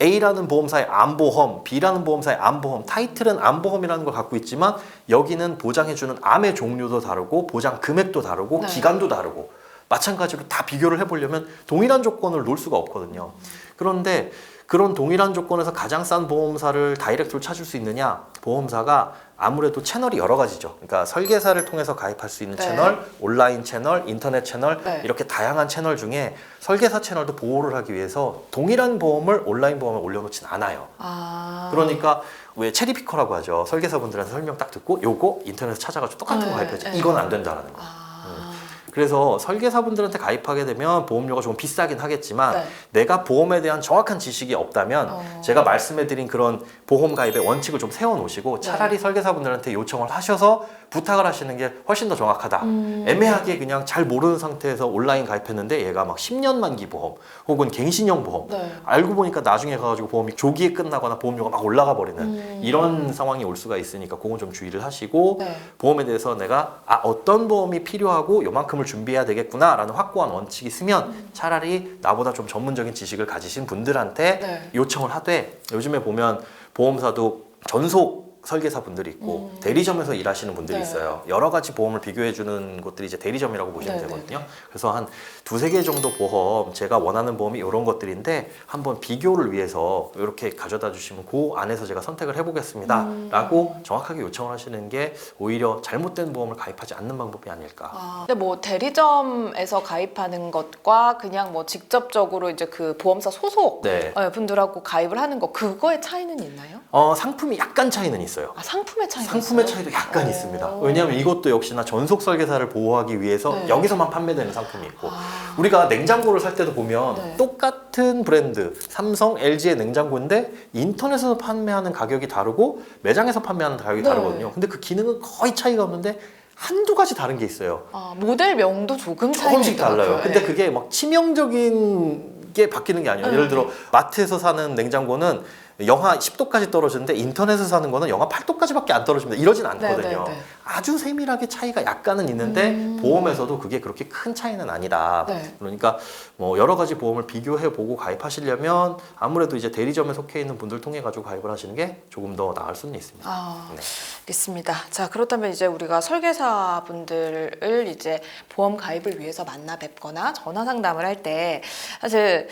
Speaker 1: A라는 보험사의 암보험, B라는 보험사의 암보험, 타이틀은 암보험이라는 걸 갖고 있지만 여기는 보장해주는 암의 종류도 다르고 보장 금액도 다르고
Speaker 2: 네.
Speaker 1: 기간도 다르고 마찬가지로 다 비교를 해보려면 동일한 조건을 놓을 수가 없거든요. 그런데 그런 동일한 조건에서 가장 싼 보험사를 다이렉트로 찾을 수 있느냐? 보험사가 아무래도 채널이 여러 가지죠. 그러니까 설계사를 통해서 가입할 수 있는
Speaker 2: 네.
Speaker 1: 채널, 온라인 채널, 인터넷 채널
Speaker 2: 네.
Speaker 1: 이렇게 다양한 채널 중에 설계사 채널도 보호를 하기 위해서 동일한 보험을 온라인 보험에 올려놓진 않아요. 그러니까 왜 체리피커라고 하죠. 설계사분들한테 설명 딱 듣고 요거 인터넷에서 찾아가지고 똑같은 거 가입해야지.
Speaker 2: 네.
Speaker 1: 이건 안 된다라는 거. 그래서 설계사분들한테 가입하게 되면 보험료가 조금 비싸긴 하겠지만
Speaker 2: 네.
Speaker 1: 내가 보험에 대한 정확한 지식이 없다면 제가 말씀해드린 그런 보험 가입의 원칙을 좀 세워놓으시고 차라리 설계사분들한테 요청을 하셔서 부탁을 하시는 게 훨씬 더 정확하다. 애매하게 그냥 잘 모르는 상태에서 온라인 가입했는데 얘가 막 10년 만기 보험 혹은 갱신형 보험
Speaker 2: 네.
Speaker 1: 알고 보니까 나중에 가가지고 보험이 조기에 끝나거나 보험료가 막 올라가 버리는 이런 상황이 올 수가 있으니까 그건 좀 주의를 하시고
Speaker 2: 네.
Speaker 1: 보험에 대해서 내가 어떤 보험이 필요하고 요만큼을 준비해야 되겠구나 라는 확고한 원칙이 있으면 차라리 나보다 좀 전문적인 지식을 가지신 분들한테
Speaker 2: 네.
Speaker 1: 요청을 하되 요즘에 보면 보험사도 전속 설계사 분들이 있고 대리점에서 일하시는 분들이
Speaker 2: 네.
Speaker 1: 있어요. 여러 가지 보험을 비교해 주는 곳들이 이제 대리점이라고 보시면
Speaker 2: 네,
Speaker 1: 되거든요. 그래서 한 두세 개 정도 보험 제가 원하는 보험이 이런 것들인데 한번 비교를 위해서 이렇게 가져다 주시면 그 안에서 제가 선택을 해보겠습니다 라고 정확하게 요청을 하시는 게 오히려 잘못된 보험을 가입하지 않는 방법이 아닐까.
Speaker 2: 근데 뭐 대리점에서 가입하는 것과 그냥 뭐 직접적으로 이제 그 보험사 소속
Speaker 1: 네.
Speaker 2: 분들하고 가입을 하는 거 그거의 차이는 있나요?
Speaker 1: 상품이 약간 차이는 있어요.
Speaker 2: 상품의 차이가
Speaker 1: 상품의
Speaker 2: 있어요?
Speaker 1: 차이도 약간 있습니다. 왜냐하면 이것도 역시나 전속 설계사를 보호하기 위해서
Speaker 2: 네.
Speaker 1: 여기서만 판매되는 상품이 있고 우리가 냉장고를 살 때도 보면
Speaker 2: 네.
Speaker 1: 똑같은 브랜드 삼성, LG의 냉장고인데 인터넷에서 판매하는 가격이 다르고 매장에서 판매하는 가격이
Speaker 2: 네.
Speaker 1: 다르거든요. 근데 그 기능은 거의 차이가 없는데 한두 가지 다른 게 있어요.
Speaker 2: 모델명도 조금 차이가
Speaker 1: 조금씩 달라요.
Speaker 2: 있더라고요.
Speaker 1: 근데
Speaker 2: 네.
Speaker 1: 그게 막 치명적인 게 바뀌는 게 아니에요. 예를 들어 마트에서 사는 냉장고는 영하 10도까지 떨어지는데 인터넷에서 사는 거는 영하 8도까지밖에 안 떨어집니다. 이러진 않거든요.
Speaker 2: 네.
Speaker 1: 아주 세밀하게 차이가 약간은 있는데 보험에서도 그게 그렇게 큰 차이는 아니다.
Speaker 2: 네.
Speaker 1: 그러니까 뭐 여러 가지 보험을 비교해 보고 가입하시려면 아무래도 이제 대리점에 속해 있는 분들 통해 가지고 가입을 하시는 게 조금 더 나을 수는 있습니다. 네.
Speaker 2: 알겠습니다. 자, 그렇다면 이제 우리가 설계사분들을 이제 보험 가입을 위해서 만나 뵙거나 전화 상담을 할 때 사실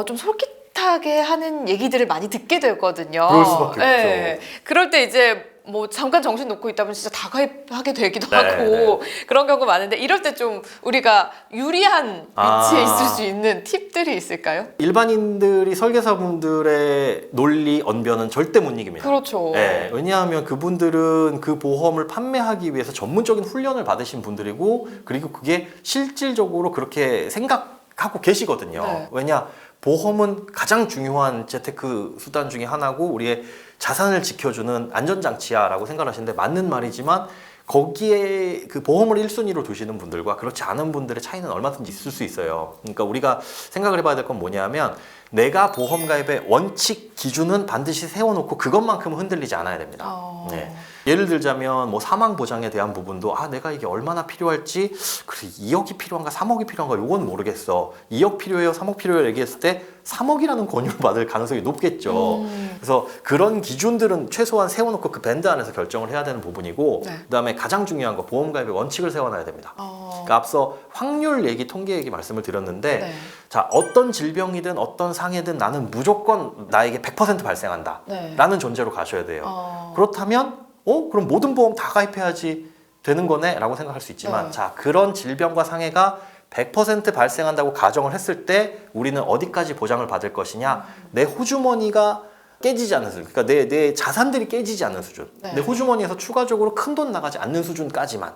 Speaker 2: 좀 솔깃하게 하는 얘기들을 많이 듣게 되거든요.
Speaker 1: 그럴 수밖에
Speaker 2: 네. 그럴 때 이제 뭐 잠깐 정신 놓고 있다 보면 진짜 다 가입하게 되기도
Speaker 1: 네,
Speaker 2: 하고 그런 경우가 많은데 이럴 때 좀 우리가 유리한 위치에 있을 수 있는 팁들이 있을까요?
Speaker 1: 일반인들이 설계사분들의 논리 언변은 절대 못 이깁니다.
Speaker 2: 그렇죠.
Speaker 1: 네, 왜냐하면 그분들은 그 보험을 판매하기 위해서 전문적인 훈련을 받으신 분들이고 그리고 그게 실질적으로 그렇게 생각하고 계시거든요.
Speaker 2: 네.
Speaker 1: 왜냐? 보험은 가장 중요한 재테크 수단 중에 하나고 우리의 자산을 지켜주는 안전장치야라고 생각하시는데 맞는 말이지만 거기에 그 보험을 1순위로 두시는 분들과 그렇지 않은 분들의 차이는 얼마든지 있을 수 있어요. 그러니까 우리가 생각을 해봐야 될 건 뭐냐면 내가 보험 가입의 원칙 기준은 반드시 세워놓고 그것만큼은 흔들리지 않아야 됩니다. 네. 예를 들자면 뭐 사망 보장에 대한 부분도 내가 이게 얼마나 필요할지 그래 2억이 필요한가 3억이 필요한가 요건 모르겠어. 2억 필요해요 3억 필요해요 얘기했을 때 3억이라는 권유를 받을 가능성이 높겠죠. 그래서 그런 기준들은 최소한 세워놓고 그 밴드 안에서 결정을 해야 되는 부분이고
Speaker 2: 네.
Speaker 1: 그다음에 가장 중요한 거 보험 가입의 원칙을 세워놔야 됩니다. 그러니까 앞서 확률 얘기 통계 얘기 말씀을 드렸는데
Speaker 2: 네.
Speaker 1: 자 어떤 질병이든 어떤 상해든 나는 무조건 나에게 100% 발생한다
Speaker 2: 네.
Speaker 1: 라는 전제로 가셔야 돼요. 그렇다면 그럼 모든 보험 다 가입해야지 되는 거네 라고 생각할 수 있지만
Speaker 2: 네.
Speaker 1: 자 그런 질병과 상해가 100% 발생한다고 가정을 했을 때 우리는 어디까지 보장을 받을 것이냐 내 호주머니가 깨지지 않는 수준 그러니까 내 자산들이 깨지지 않는 수준
Speaker 2: 네.
Speaker 1: 내 호주머니에서 추가적으로 큰 돈 나가지 않는 수준까지만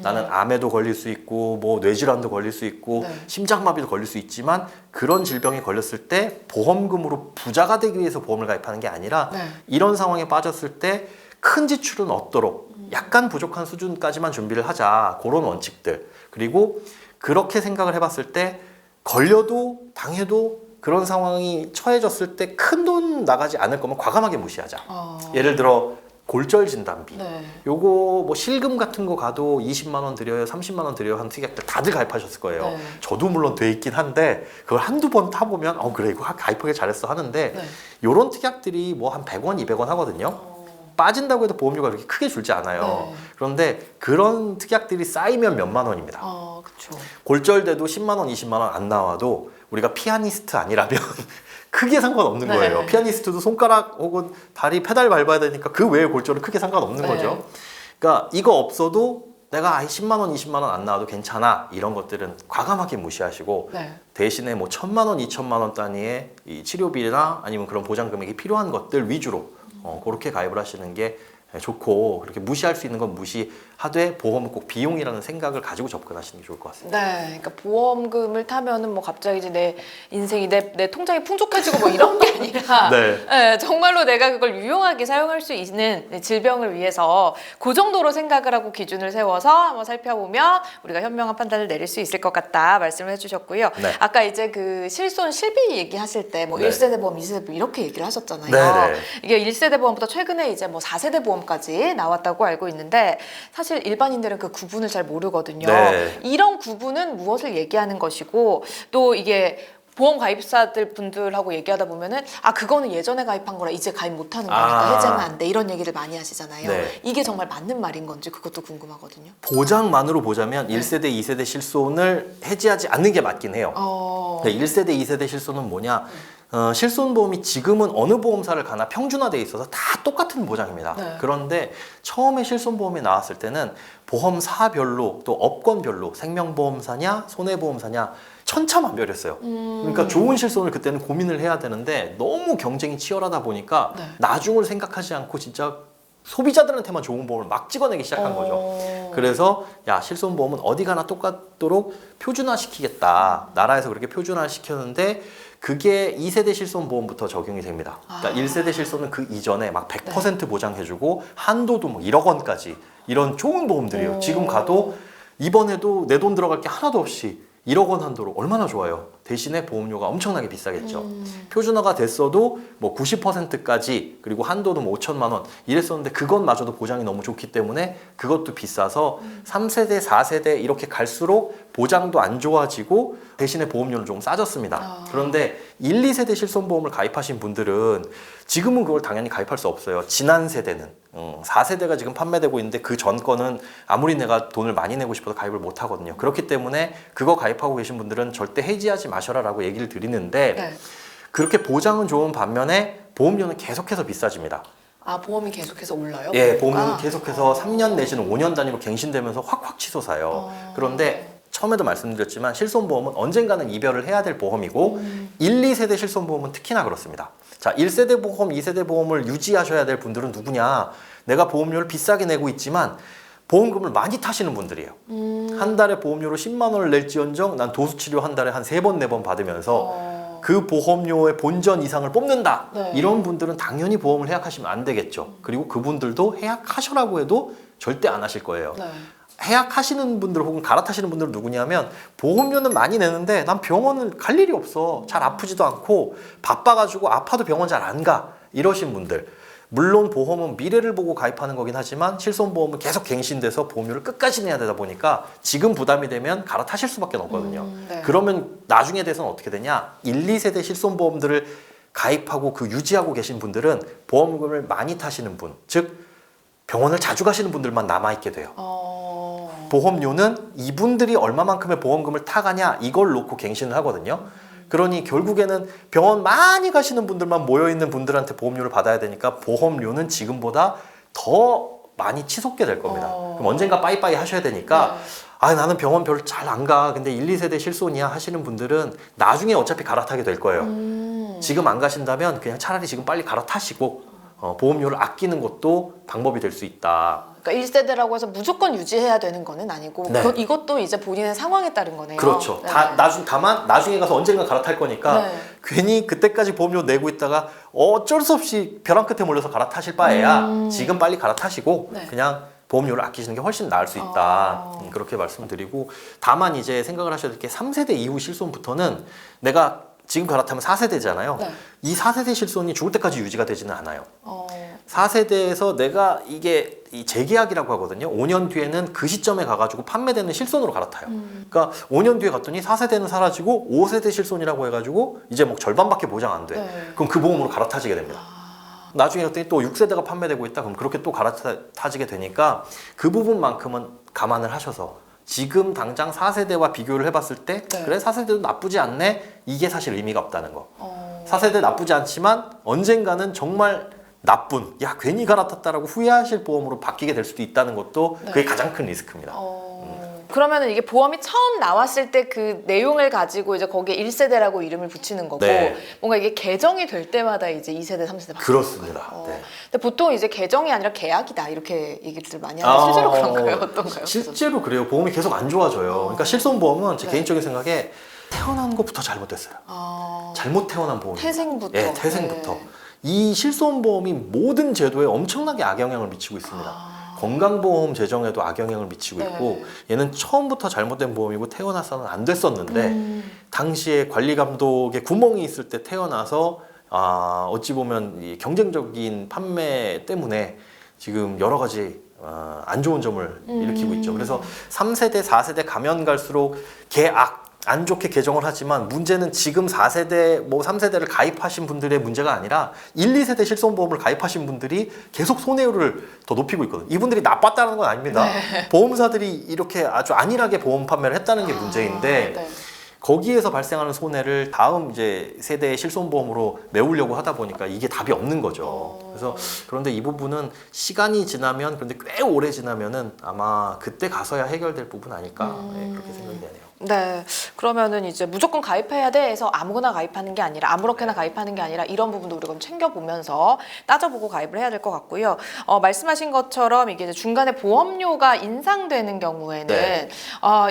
Speaker 1: 나는 암에도 걸릴 수 있고 뭐 뇌질환도 걸릴 수 있고
Speaker 2: 네.
Speaker 1: 심장마비도 걸릴 수 있지만 그런 질병이 걸렸을 때 보험금으로 부자가 되기 위해서 보험을 가입하는 게 아니라
Speaker 2: 네.
Speaker 1: 이런 상황에 빠졌을 때 큰 지출은 없도록 약간 부족한 수준까지만 준비를 하자 그런 원칙들 그리고 그렇게 생각을 해봤을 때 걸려도 당해도 그런 상황이 처해졌을 때 큰 돈 나가지 않을 거면 과감하게 무시하자. 예를 들어 골절 진단비.
Speaker 2: 네.
Speaker 1: 요거 뭐 실금 같은 거 가도 20만 원 드려요, 30만 원 드려요 하는 특약들 다들 가입하셨을 거예요.
Speaker 2: 네.
Speaker 1: 저도 물론 돼 있긴 한데 그걸 한두 번 타보면 그래 이거 가입하기 잘했어 하는데
Speaker 2: 네.
Speaker 1: 요런 특약들이 뭐 한 100원, 200원 하거든요. 빠진다고 해도 보험료가 그렇게 크게 줄지 않아요.
Speaker 2: 네.
Speaker 1: 그런데 그런 특약들이 쌓이면 몇만 원입니다.
Speaker 2: 그렇죠.
Speaker 1: 골절돼도 10만 원, 20만 원 안 나와도 우리가 피아니스트 아니라면 크게 상관없는
Speaker 2: 네.
Speaker 1: 거예요. 피아니스트도 손가락 혹은 다리 페달 밟아야 되니까 그 외의 골절은 크게 상관없는
Speaker 2: 네.
Speaker 1: 거죠. 그러니까 이거 없어도 내가 10만 원, 20만 원 안 나와도 괜찮아. 이런 것들은 과감하게 무시하시고
Speaker 2: 네.
Speaker 1: 대신에 뭐 1,000만 원, 2,000만 원 단위의 이 치료비나 아니면 그런 보장 금액이 필요한 것들 위주로 그렇게 가입을 하시는 게 좋고 그렇게 무시할 수 있는 건 무시하되 보험은 꼭 비용이라는 생각을 가지고 접근하시는 게 좋을 것 같습니다.
Speaker 2: 네, 그러니까 보험금을 타면은 뭐 갑자기 이제 내 인생이 내 통장이 풍족해지고 뭐 이런 게 아니라
Speaker 1: 네.
Speaker 2: 네, 정말로 내가 그걸 유용하게 사용할 수 있는 질병을 위해서 그 정도로 생각을 하고 기준을 세워서 한번 살펴보면 우리가 현명한 판단을 내릴 수 있을 것 같다 말씀을 해주셨고요.
Speaker 1: 네.
Speaker 2: 아까 이제 그 실손 실비 얘기하실 때 뭐
Speaker 1: 네.
Speaker 2: 1세대 보험, 2세대 보험 이렇게 얘기를 하셨잖아요.
Speaker 1: 네네.
Speaker 2: 이게 1세대 보험부터 최근에 이제 뭐 4세대 보험까지 나왔다고 알고 있는데 사실 일반인들은 그 구분을 잘 모르거든요.
Speaker 1: 네.
Speaker 2: 이런 구분은 무엇을 얘기하는 것이고 또 이게 보험 가입사들 분들하고 얘기하다 보면은 그거는 예전에 가입한 거라 이제 가입 못하는 거니까 해제는 안 돼 이런 얘기를 많이 하시잖아요.
Speaker 1: 네.
Speaker 2: 이게 정말 맞는 말인 건지 그것도 궁금하거든요.
Speaker 1: 보장만으로 보자면 1세대, 2세대 실손을 해지하지 않는 게 맞긴 해요. 1세대, 2세대 실손은 뭐냐? 실손보험이 지금은 어느 보험사를 가나 평준화되어 있어서 다 똑같은 보장입니다.
Speaker 2: 네.
Speaker 1: 그런데 처음에 실손보험이 나왔을 때는 보험사별로 또 업권별로 생명보험사냐 손해보험사냐 천차만별이었어요. 그러니까 좋은 실손을 그때는 고민을 해야 되는데 너무 경쟁이 치열하다 보니까
Speaker 2: 네.
Speaker 1: 나중을 생각하지 않고 진짜 소비자들한테만 좋은 보험을 막 찍어내기 시작한 거죠. 그래서 야 실손보험은 어디 가나 똑같도록 표준화시키겠다. 나라에서 그렇게 표준화시켰는데 그게 2세대 실손보험부터 적용이 됩니다. 그러니까 1세대 실손은 그 이전에 막 100% 보장해주고 한도도 뭐 1억 원까지 이런 좋은 보험들이에요. 지금 가도 이번에도 내 돈 들어갈 게 하나도 없이 1억 원 한도로 얼마나 좋아요. 대신에 보험료가 엄청나게 비싸겠죠. 표준화가 됐어도 뭐 90%까지 그리고 한도는 뭐 5천만 원 이랬었는데 그것마저도 보장이 너무 좋기 때문에 그것도 비싸서 3세대, 4세대 이렇게 갈수록 보장도 안 좋아지고 대신에 보험료는 조금 싸졌습니다. 그런데 1, 2세대 실손보험을 가입하신 분들은 지금은 그걸 당연히 가입할 수 없어요. 지난 세대는 4세대가 지금 판매되고 있는데 그 전 거는 아무리 내가 돈을 많이 내고 싶어도 가입을 못 하거든요. 그렇기 때문에 그거 가입하고 계신 분들은 절대 해지하지 마셔라라고 얘기를 드리는데
Speaker 2: 네.
Speaker 1: 그렇게 보장은 좋은 반면에 보험료는 계속해서 비싸집니다.
Speaker 2: 보험이 계속해서 올라요?
Speaker 1: 예, 보험료는 계속해서 3년 내지는 5년 단위로 갱신되면서 확확 치솟아요. 그런데 처음에도 말씀드렸지만 실손보험은 언젠가는 이별을 해야 될 보험이고 1, 2세대 실손보험은 특히나 그렇습니다. 자, 1세대 보험, 2세대 보험을 유지하셔야 될 분들은 누구냐? 내가 보험료를 비싸게 내고 있지만 보험금을 많이 타시는 분들이에요. 한 달에 보험료로 10만 원을 낼지언정 난 도수치료 한 달에 한 3번, 4번 받으면서 그 보험료의 본전 이상을 뽑는다.
Speaker 2: 네.
Speaker 1: 이런 분들은 당연히 보험을 해약하시면 안 되겠죠. 그리고 그분들도 해약하셔라고 해도 절대 안 하실 거예요.
Speaker 2: 네.
Speaker 1: 해약하시는 분들 혹은 갈아타시는 분들은 누구냐면 보험료는 많이 내는데 난 병원을 갈 일이 없어. 잘 아프지도 않고 바빠가지고 아파도 병원 잘 안 가. 이러신 분들. 물론 보험은 미래를 보고 가입하는 거긴 하지만 실손보험은 계속 갱신돼서 보험료를 끝까지 내야 되다 보니까 지금 부담이 되면 갈아타실 수밖에 없거든요.
Speaker 2: 네.
Speaker 1: 그러면 나중에 돼서는 어떻게 되냐? 1, 2세대 실손보험들을 가입하고 그 유지하고 계신 분들은 보험금을 많이 타시는 분, 즉 병원을 자주 가시는 분들만 남아있게 돼요. 보험료는 이분들이 얼마만큼의 보험금을 타가냐 이걸 놓고 갱신을 하거든요. 그러니 결국에는 병원 많이 가시는 분들만 모여있는 분들한테 보험료를 받아야 되니까 보험료는 지금보다 더 많이 치솟게 될 겁니다. 그럼 언젠가 빠이빠이 하셔야 되니까 나는 병원 별로 잘 안 가. 근데 1, 2세대 실손이야 하시는 분들은 나중에 어차피 갈아타게 될 거예요. 지금 안 가신다면 그냥 차라리 지금 빨리 갈아타시고 보험료를 아끼는 것도 방법이 될 수 있다.
Speaker 2: 그러니까 1세대라고 해서 무조건 유지해야 되는 거는 아니고
Speaker 1: 네.
Speaker 2: 이것도 이제 본인의 상황에 따른 거네요.
Speaker 1: 그렇죠.
Speaker 2: 네.
Speaker 1: 다만 나중에 가서 언젠가 갈아탈 거니까
Speaker 2: 네.
Speaker 1: 괜히 그때까지 보험료 내고 있다가 어쩔 수 없이 벼랑 끝에 몰려서 갈아타실 바에야 지금 빨리 갈아타시고
Speaker 2: 네.
Speaker 1: 그냥 보험료를 아끼시는 게 훨씬 나을 수 있다. 그렇게 말씀드리고 다만 이제 생각을 하셔야 될 게 3세대 이후 실손부터는 내가 지금 갈아타면 4세대잖아요.
Speaker 2: 네.
Speaker 1: 이 4세대 실손이 죽을 때까지 유지가 되지는 않아요.
Speaker 2: 어.
Speaker 1: 4세대에서 내가 이게 이 재계약이라고 하거든요. 5년 뒤에는 그 시점에 가가지고 판매되는 실손으로 갈아타요. 그러니까 5년 뒤에 갔더니 4세대는 사라지고 5세대 실손이라고 해가지고 이제 뭐 절반밖에 보장 안 돼.
Speaker 2: 네.
Speaker 1: 그럼 그 보험으로 갈아타지게 됩니다. 나중에 갔더니 또 6세대가 판매되고 있다. 그럼 그렇게 또 갈아타지게 되니까 그 부분만큼은 감안을 하셔서 지금 당장 4세대와 비교를 해봤을 때
Speaker 2: 네.
Speaker 1: 그래 4세대도 나쁘지 않네. 이게 사실 의미가 없다는 거.
Speaker 2: 어.
Speaker 1: 4세대 나쁘지 않지만 언젠가는 정말 나쁜, 야 괜히 갈아탔다라고 후회하실 보험으로 바뀌게 될 수도 있다는 것도
Speaker 2: 네.
Speaker 1: 그게 가장 큰 리스크입니다.
Speaker 2: 그러면은 이게 보험이 처음 나왔을 때 그 내용을 가지고 이제 거기에 1세대라고 이름을 붙이는 거고
Speaker 1: 네.
Speaker 2: 뭔가 이게 개정이 될 때마다 이제 2세대, 3세대 바뀌는
Speaker 1: 그렇습니다.
Speaker 2: 거예요.
Speaker 1: 네.
Speaker 2: 근데 보통 이제 개정이 아니라 계약이다 이렇게 얘기들 많이 하는데 실제로 그런가요? 어떤가요?
Speaker 1: 실제로 그래요. 보험이 계속 안 좋아져요. 그러니까 실손보험은 제
Speaker 2: 네.
Speaker 1: 개인적인 생각에 태어난 것부터 잘못됐어요. 잘못 태어난 보험이
Speaker 2: 태생부터.
Speaker 1: 예, 태생부터.
Speaker 2: 네.
Speaker 1: 이 실손보험이 모든 제도에 엄청나게 악영향을 미치고 있습니다. 건강보험 제정에도 악영향을 미치고
Speaker 2: 네.
Speaker 1: 있고 얘는 처음부터 잘못된 보험이고 태어나서는 안 됐었는데 당시에 관리감독에 구멍이 있을 때 태어나서 어찌 보면 이 경쟁적인 판매 때문에 지금 여러 가지 안 좋은 점을 일으키고 있죠. 그래서 3세대, 4세대 가면 갈수록 개악 안 좋게 개정을 하지만 문제는 지금 4세대, 뭐 3세대를 가입하신 분들의 문제가 아니라 1, 2세대 실손보험을 가입하신 분들이 계속 손해율을 더 높이고 있거든요. 이분들이 나빴다는 건 아닙니다.
Speaker 2: 네.
Speaker 1: 보험사들이 이렇게 아주 안일하게 보험 판매를 했다는 게 문제인데
Speaker 2: 네.
Speaker 1: 거기에서 발생하는 손해를 다음 이제 세대의 실손보험으로 메우려고 하다 보니까 이게 답이 없는 거죠. 그래서 그런데 이 부분은 시간이 지나면 그런데 꽤 오래 지나면은 아마 그때 가서야 해결될 부분 아닐까 네, 그렇게 생각이 되네요.
Speaker 2: 네, 그러면은 이제 무조건 가입해야 돼 해서 아무거나 가입하는 게 아니라 아무렇게나 가입하는 게 아니라 이런 부분도 우리가 좀 챙겨보면서 따져보고 가입을 해야 될 것 같고요. 말씀하신 것처럼 이게 이제 중간에 보험료가 인상되는 경우에는
Speaker 1: 네.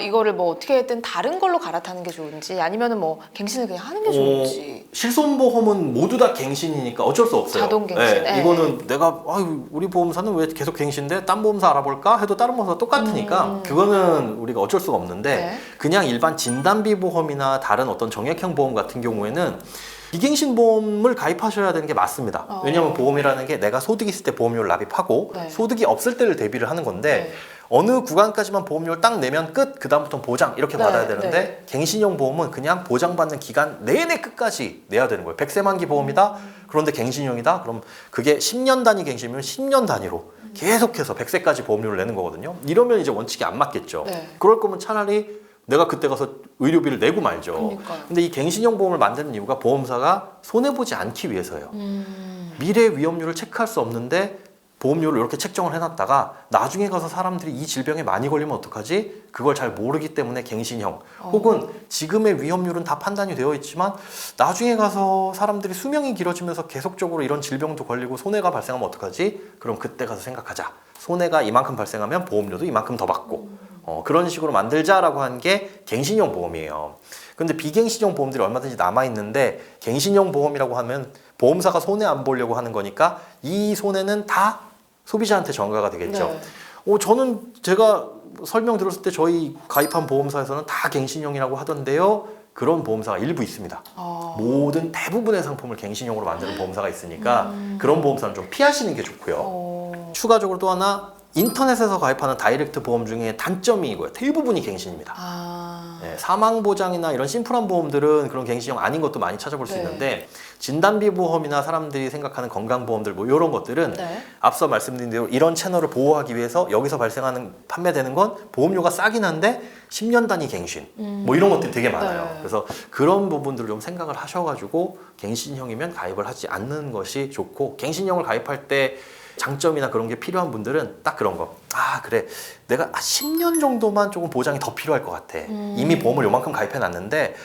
Speaker 2: 이거를 뭐 어떻게든 다른 걸로 갈아타는 게 좋은지 아니면은 뭐 갱신을 그냥 하는 게 좋은지.
Speaker 1: 실손보험은 모두 다 갱신이니까 어쩔 수 없어요.
Speaker 2: 자동 갱신. 네.
Speaker 1: 이거는 내가 우리 보험사는 왜 계속 갱신돼? 딴 보험사 알아볼까? 해도 다른 보험사 똑같으니까 그거는 우리가 어쩔 수가 없는데
Speaker 2: 네.
Speaker 1: 그냥 일반 진단비 보험이나 다른 어떤 정액형 보험 같은 경우에는 비갱신 보험을 가입하셔야 되는 게 맞습니다. 왜냐하면 보험이라는 게 내가 소득이 있을 때 보험료를 납입하고
Speaker 2: 네.
Speaker 1: 소득이 없을 때를 대비를 하는 건데
Speaker 2: 네.
Speaker 1: 어느 구간까지만 보험료를 딱 내면 끝, 그 다음부터는 보장 이렇게
Speaker 2: 네,
Speaker 1: 받아야 되는데
Speaker 2: 네.
Speaker 1: 갱신형 보험은 그냥 보장받는 기간 내내 끝까지 내야 되는 거예요. 100세 만기 보험이다. 그런데 갱신형이다. 그럼 그게 10년 단위 갱신이면 10년 단위로 계속해서 100세까지 보험료를 내는 거거든요. 이러면 이제 원칙이 안 맞겠죠.
Speaker 2: 네.
Speaker 1: 그럴 거면 차라리 내가 그때 가서 의료비를 내고 말죠.
Speaker 2: 그러니까요.
Speaker 1: 근데 이 갱신형 보험을 만드는 이유가 보험사가 손해보지 않기 위해서예요. 미래 위험률을 체크할 수 없는데 보험료를 이렇게 책정을 해놨다가 나중에 가서 사람들이 이 질병에 많이 걸리면 어떡하지? 그걸 잘 모르기 때문에 갱신형 혹은 지금의 위험률은 다 판단이 되어 있지만 나중에 가서 사람들이 수명이 길어지면서 계속적으로 이런 질병도 걸리고 손해가 발생하면 어떡하지? 그럼 그때 가서 생각하자. 손해가 이만큼 발생하면 보험료도 이만큼 더 받고 그런 식으로 만들자라고 한 게 갱신형 보험이에요. 근데 비갱신형 보험들이 얼마든지 남아있는데 갱신형 보험이라고 하면 보험사가 손해 안 보려고 하는 거니까 이 손해는 다 소비자한테 전가가 되겠죠.
Speaker 2: 네.
Speaker 1: 저는 제가 설명 들었을 때 저희 가입한 보험사에서는 다 갱신형이라고 하던데요. 그런 보험사가 일부 있습니다. 모든 대부분의 상품을 갱신형으로 만드는 보험사가 있으니까 그런 보험사는 좀 피하시는 게 좋고요. 추가적으로 또 하나 인터넷에서 가입하는 다이렉트 보험 중에 단점이 이거예요. 대부분이 갱신입니다. 네, 사망보장이나 이런 심플한 보험들은 그런 갱신형 아닌 것도 많이 찾아볼 수
Speaker 2: 네.
Speaker 1: 있는데 진단비 보험이나 사람들이 생각하는 건강보험들 뭐 이런 것들은
Speaker 2: 네.
Speaker 1: 앞서 말씀드린 대로 이런 채널을 보호하기 위해서 여기서 발생하는 판매되는 건 보험료가 싸긴 한데 10년 단위 갱신 뭐 이런 것들이 되게 많아요.
Speaker 2: 네.
Speaker 1: 그래서 그런 부분들을 좀 생각을 하셔가지고 갱신형이면 가입을 하지 않는 것이 좋고 갱신형을 가입할 때 장점이나 그런 게 필요한 분들은 딱 그런 거. 그래. 내가 10년 정도만 조금 보장이 더 필요할 것 같아. 이미 보험을 요만큼 가입해 놨는데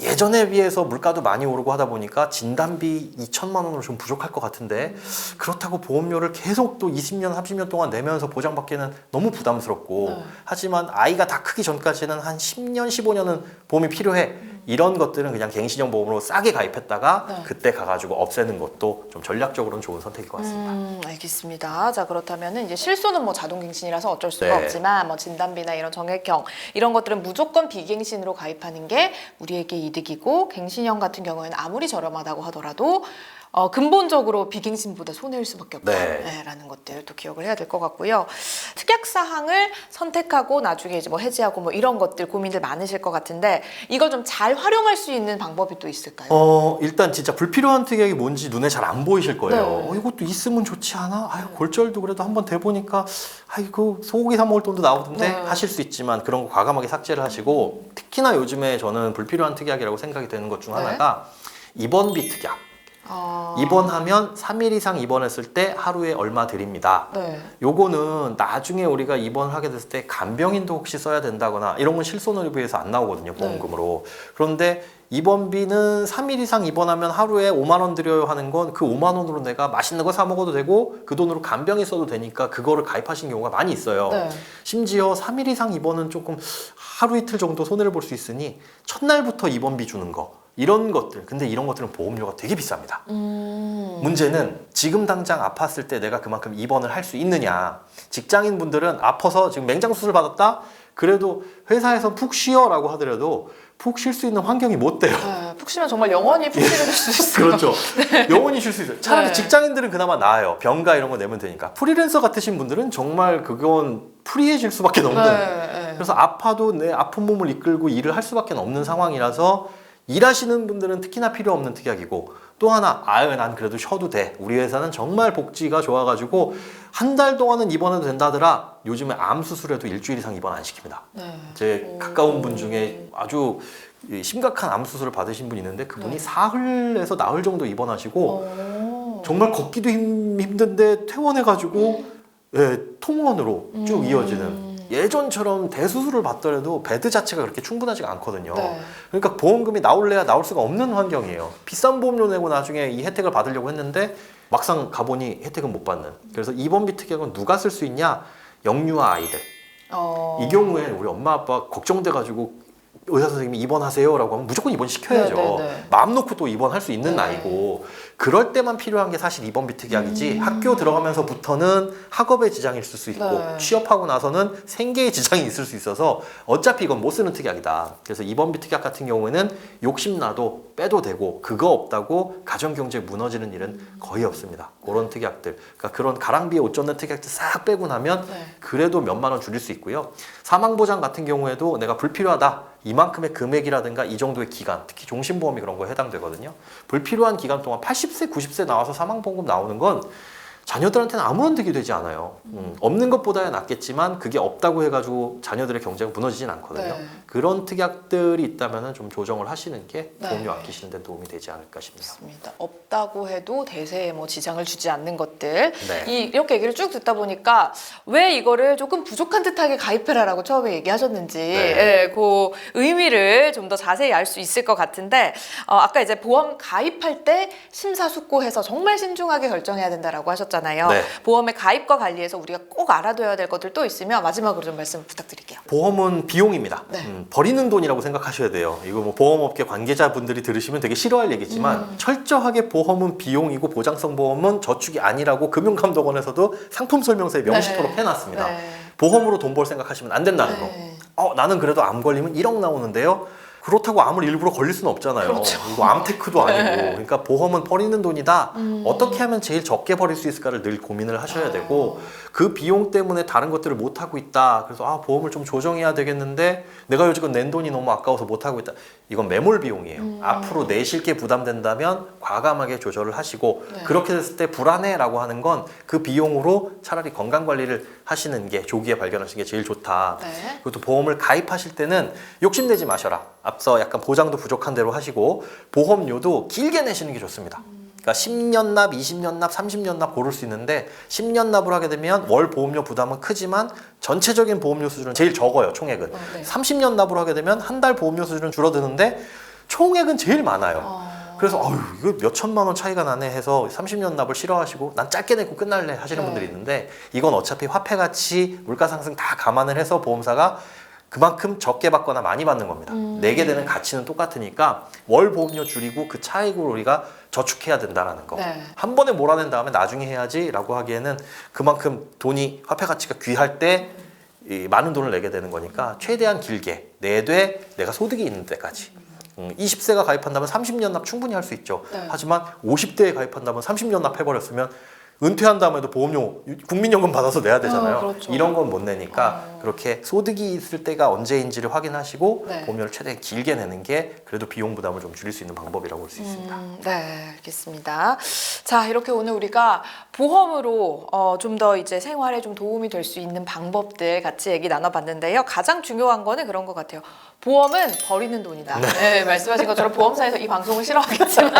Speaker 1: 예전에 비해서 물가도 많이 오르고 하다 보니까 진단비 2천만 원으로 좀 부족할 것 같은데 그렇다고 보험료를 계속 또 20년, 30년 동안 내면서 보장받기는 너무 부담스럽고 하지만 아이가 다 크기 전까지는 한 10년, 15년은 보험이 필요해. 이런 것들은 그냥 갱신형 보험으로 싸게 가입했다가
Speaker 2: 네.
Speaker 1: 그때 가가지고 없애는 것도 좀 전략적으로는 좋은 선택일 것 같습니다.
Speaker 2: 알겠습니다. 자, 그렇다면은 이제 실손은 뭐 자동갱신이라서 어쩔 수가
Speaker 1: 네.
Speaker 2: 없지만 뭐 진단비나 이런 정액형 이런 것들은 무조건 비갱신으로 가입하는 게 우리에게 이득이고, 갱신형 같은 경우에는 아무리 저렴하다고 하더라도 근본적으로 비갱신보다 손해일 수밖에 없다라는 것들 또 기억을 해야 될 것 같고요. 특약 사항을 선택하고 나중에 이제 뭐 해지하고 뭐 이런 것들 고민들 많으실 것 같은데, 이걸 좀 잘 활용할 수 있는 방법이 또 있을까요?
Speaker 1: 일단 진짜 불필요한 특약이 뭔지 눈에 잘 안 보이실 거예요.
Speaker 2: 네.
Speaker 1: 이것도 있으면 좋지 않아? 아유, 골절도 그래도 한번 대보니까 아이고 소고기 사 먹을 돈도 나오던데
Speaker 2: 네.
Speaker 1: 하실 수 있지만 그런 거 과감하게 삭제를 하시고, 특히나 요즘에 저는 불필요한 특약이라고 생각이 되는 것 중
Speaker 2: 네.
Speaker 1: 하나가 입원비 특약. 입원하면 3일 이상 입원했을 때 하루에 얼마 드립니다.
Speaker 2: 네.
Speaker 1: 요거는 나중에 우리가 입원을 하게 됐을 때 간병인도 혹시 써야 된다거나 이런 건 실손의료비에서 안 나오거든요, 보험금으로. 그런데 입원비는 3일 이상 입원하면 하루에 5만 원 드려요 하는 건 그 5만 원으로 내가 맛있는 거 사 먹어도 되고 그 돈으로 간병인 써도 되니까 그거를 가입하신 경우가 많이 있어요.
Speaker 2: 네.
Speaker 1: 심지어 3일 이상 입원은 조금 하루 이틀 정도 손해를 볼 수 있으니 첫날부터 입원비 주는 거, 이런 것들. 근데 이런 것들은 보험료가 되게 비쌉니다. 문제는 지금 당장 아팠을 때 내가 그만큼 입원을 할 수 있느냐. 직장인 분들은 아파서 지금 맹장 수술 받았다? 그래도 회사에서 푹 쉬어라고 하더라도 푹 쉴 수 있는 환경이 못 돼요.
Speaker 2: 네, 푹 쉬면 정말 영원히 푹 쉬게 될 수 있어요.
Speaker 1: 그렇죠. 영원히 쉴 수 있어요. 차라리
Speaker 2: 네.
Speaker 1: 직장인들은 그나마 나아요. 병가 이런 거 내면 되니까. 프리랜서 같으신 분들은 정말 그건 프리해질 수밖에 없는.
Speaker 2: 네.
Speaker 1: 그래서 아파도 내 아픈 몸을 이끌고 일을 할 수밖에 없는 상황이라서 일하시는 분들은 특히나 필요 없는 특약이고, 또 하나, 난 그래도 쉬어도 돼. 우리 회사는 정말 복지가 좋아가지고 한 달 동안은 입원해도 된다더라. 요즘에 암 수술에도 일주일 이상 입원 안 시킵니다.
Speaker 2: 네.
Speaker 1: 제 가까운 분 중에 아주 심각한 암 수술을 받으신 분이 있는데 그분이 사흘에서 나흘 정도 입원하시고 정말 걷기도 힘든데 퇴원해가지고 통원으로 쭉 이어지는, 예전처럼 대수술을 받더라도 베드 자체가 그렇게 충분하지가 않거든요.
Speaker 2: 네.
Speaker 1: 그러니까 보험금이 나올래야 나올 수가 없는 환경이에요. 비싼 보험료 내고 나중에 이 혜택을 받으려고 했는데 막상 가보니 혜택은 못 받는. 그래서 입원비 특약은 누가 쓸 수 있냐? 영유아 아이들. 이 경우에 우리 엄마 아빠 걱정돼가지고 의사 선생님이 입원하세요라고 하면 무조건 입원시켜야죠.
Speaker 2: 네.
Speaker 1: 마음 놓고 또 입원할 수 있는
Speaker 2: 네.
Speaker 1: 나이고, 그럴 때만 필요한 게 사실 입원비 특약이지 학교 들어가면서부터는 학업에 지장이 있을 수 있고
Speaker 2: 네.
Speaker 1: 취업하고 나서는 생계에 지장이 있을 수 있어서 어차피 이건 못 쓰는 특약이다. 그래서 입원비 특약 같은 경우에는 욕심나도 빼도 되고 그거 없다고 가정경제 무너지는 일은 거의 없습니다. 그런 특약들, 그러니까 그런 가랑비에 옷 젖는 특약들 싹 빼고 나면
Speaker 2: 네.
Speaker 1: 그래도 몇만 원 줄일 수 있고요. 사망보장 같은 경우에도 내가 불필요하다, 이만큼의 금액이라든가 이 정도의 기간, 특히 종신보험이 그런 거에 해당되거든요. 불필요한 기간 동안 80세, 90세 나와서 사망보험금 나오는 건 자녀들한테는 아무런 득이 되지 않아요. 없는 것보다야 낫겠지만 그게 없다고 해가지고 자녀들의 경제가 무너지진 않거든요.
Speaker 2: 네.
Speaker 1: 그런 특약들이 있다면 좀 조정을 하시는 게
Speaker 2: 네.
Speaker 1: 보험료 아끼시는 데 도움이 되지 않을까 싶네요.
Speaker 2: 맞습니다. 없다고 해도 대세에 뭐 지장을 주지 않는 것들.
Speaker 1: 네.
Speaker 2: 이렇게 얘기를 쭉 듣다 보니까 왜 이거를 조금 부족한 듯하게 가입해라라고 처음에 얘기하셨는지
Speaker 1: 네.
Speaker 2: 그 의미를 좀 더 자세히 알 수 있을 것 같은데, 아까 이제 보험 가입할 때 심사숙고해서 정말 신중하게 결정해야 된다라고 하셨잖아요.
Speaker 1: 네.
Speaker 2: 보험의 가입과 관리에서 우리가 꼭 알아둬야 될 것들 또 있으면 마지막으로 좀 말씀 부탁드릴게요.
Speaker 1: 보험은 비용입니다.
Speaker 2: 네.
Speaker 1: 버리는 돈이라고 생각하셔야 돼요. 이거 뭐 보험업계 관계자분들이 들으시면 되게 싫어할 얘기지만 철저하게 보험은 비용이고 보장성 보험은 저축이 아니라고 금융감독원에서도 상품 설명서에 명시토록 해놨습니다.
Speaker 2: 네.
Speaker 1: 보험으로 돈 벌 생각하시면 안 된다는
Speaker 2: 네.
Speaker 1: 거. 나는 그래도 암 걸리면 1억 나오는데요. 그렇다고 암을 일부러 걸릴 수는 없잖아요.
Speaker 2: 그렇죠.
Speaker 1: 이거 암테크도 아니고.
Speaker 2: 네.
Speaker 1: 그러니까 보험은 버리는 돈이다. 어떻게 하면 제일 적게 버릴 수 있을까를 늘 고민을 하셔야 되고, 그 비용 때문에 다른 것들을 못 하고 있다. 그래서 보험을 좀 조정해야 되겠는데 내가 요즘 낸 돈이 너무 아까워서 못 하고 있다. 이건 매몰 비용이에요. 앞으로 내실 게 부담된다면 과감하게 조절을 하시고,
Speaker 2: 네.
Speaker 1: 그렇게 됐을 때 불안해라고 하는 건 그 비용으로 차라리 건강 관리를 하시는 게, 조기에 발견하시는 게 제일 좋다.
Speaker 2: 네.
Speaker 1: 그리고 또 보험을 가입하실 때는 욕심내지 마셔라. 앞서 약간 보장도 부족한 대로 하시고 보험료도 길게 내시는 게 좋습니다. 그러니까 10년 납, 20년 납, 30년 납 고를 수 있는데 10년 납을 하게 되면 월 보험료 부담은 크지만 전체적인 보험료 수준은 제일 적어요, 총액은.
Speaker 2: 네.
Speaker 1: 30년 납을 하게 되면 한 달 보험료 수준은 줄어드는데 총액은 제일 많아요. 그래서 이거 몇 천만 원 차이가 나네 해서 30년 납을 싫어하시고 난 짧게 내고 끝날래 하시는
Speaker 2: 네.
Speaker 1: 분들이 있는데, 이건 어차피 화폐 가치, 물가 상승 다 감안을 해서 보험사가 그만큼 적게 받거나 많이 받는 겁니다. 내게 되는 가치는 똑같으니까 월 보험료 줄이고 그 차익을 우리가 저축해야 된다라는 거.
Speaker 2: 네.
Speaker 1: 한 번에 몰아낸 다음에 나중에 해야지라고 하기에는 그만큼 돈이 화폐 가치가 귀할 때 이 많은 돈을 내게 되는 거니까 최대한 길게 내되 내가 소득이 있는 때까지. 20세가 가입한다면 30년 납 충분히 할 수 있죠.
Speaker 2: 네.
Speaker 1: 하지만 50대에 가입한다면 30년 납 해버렸으면 은퇴한 다음에도 보험료, 국민연금 받아서 내야 되잖아요.
Speaker 2: 그렇죠.
Speaker 1: 이런 건 못 내니까 그렇게 소득이 있을 때가 언제인지를 확인하시고
Speaker 2: 네.
Speaker 1: 보험료를 최대한 길게 내는 게 그래도 비용 부담을 좀 줄일 수 있는 방법이라고 볼 수 있습니다.
Speaker 2: 네, 알겠습니다. 자, 이렇게 오늘 우리가 보험으로 좀 더 이제 생활에 좀 도움이 될 수 있는 방법들 같이 얘기 나눠봤는데요. 가장 중요한 거는 그런 것 같아요. 보험은 버리는 돈이다. 네, 말씀하신 것처럼 보험사에서 이 방송을 싫어하겠지만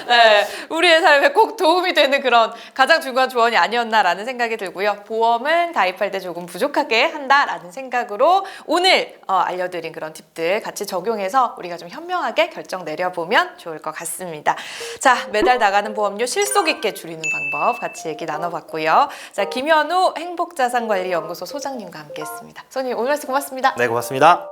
Speaker 2: 네, 우리의 삶에 꼭 도움이 되는 그런 가장 중요한 조언이 아니었나라는 생각이 들고요. 보험은 가입할 때 조금 부족하게 한다라는 생각으로 오늘 알려드린 그런 팁들 같이 적용해서 우리가 좀 현명하게 결정 내려보면 좋을 것 같습니다. 자, 매달 나가는 보험료 실속 있게 줄이는 방법 같이 얘기 나눠봤고요. 자, 김현우 행복자산관리연구소 소장님과 함께했습니다. 소장님 오늘 말씀 고맙습니다.
Speaker 1: 네, 고맙습니다.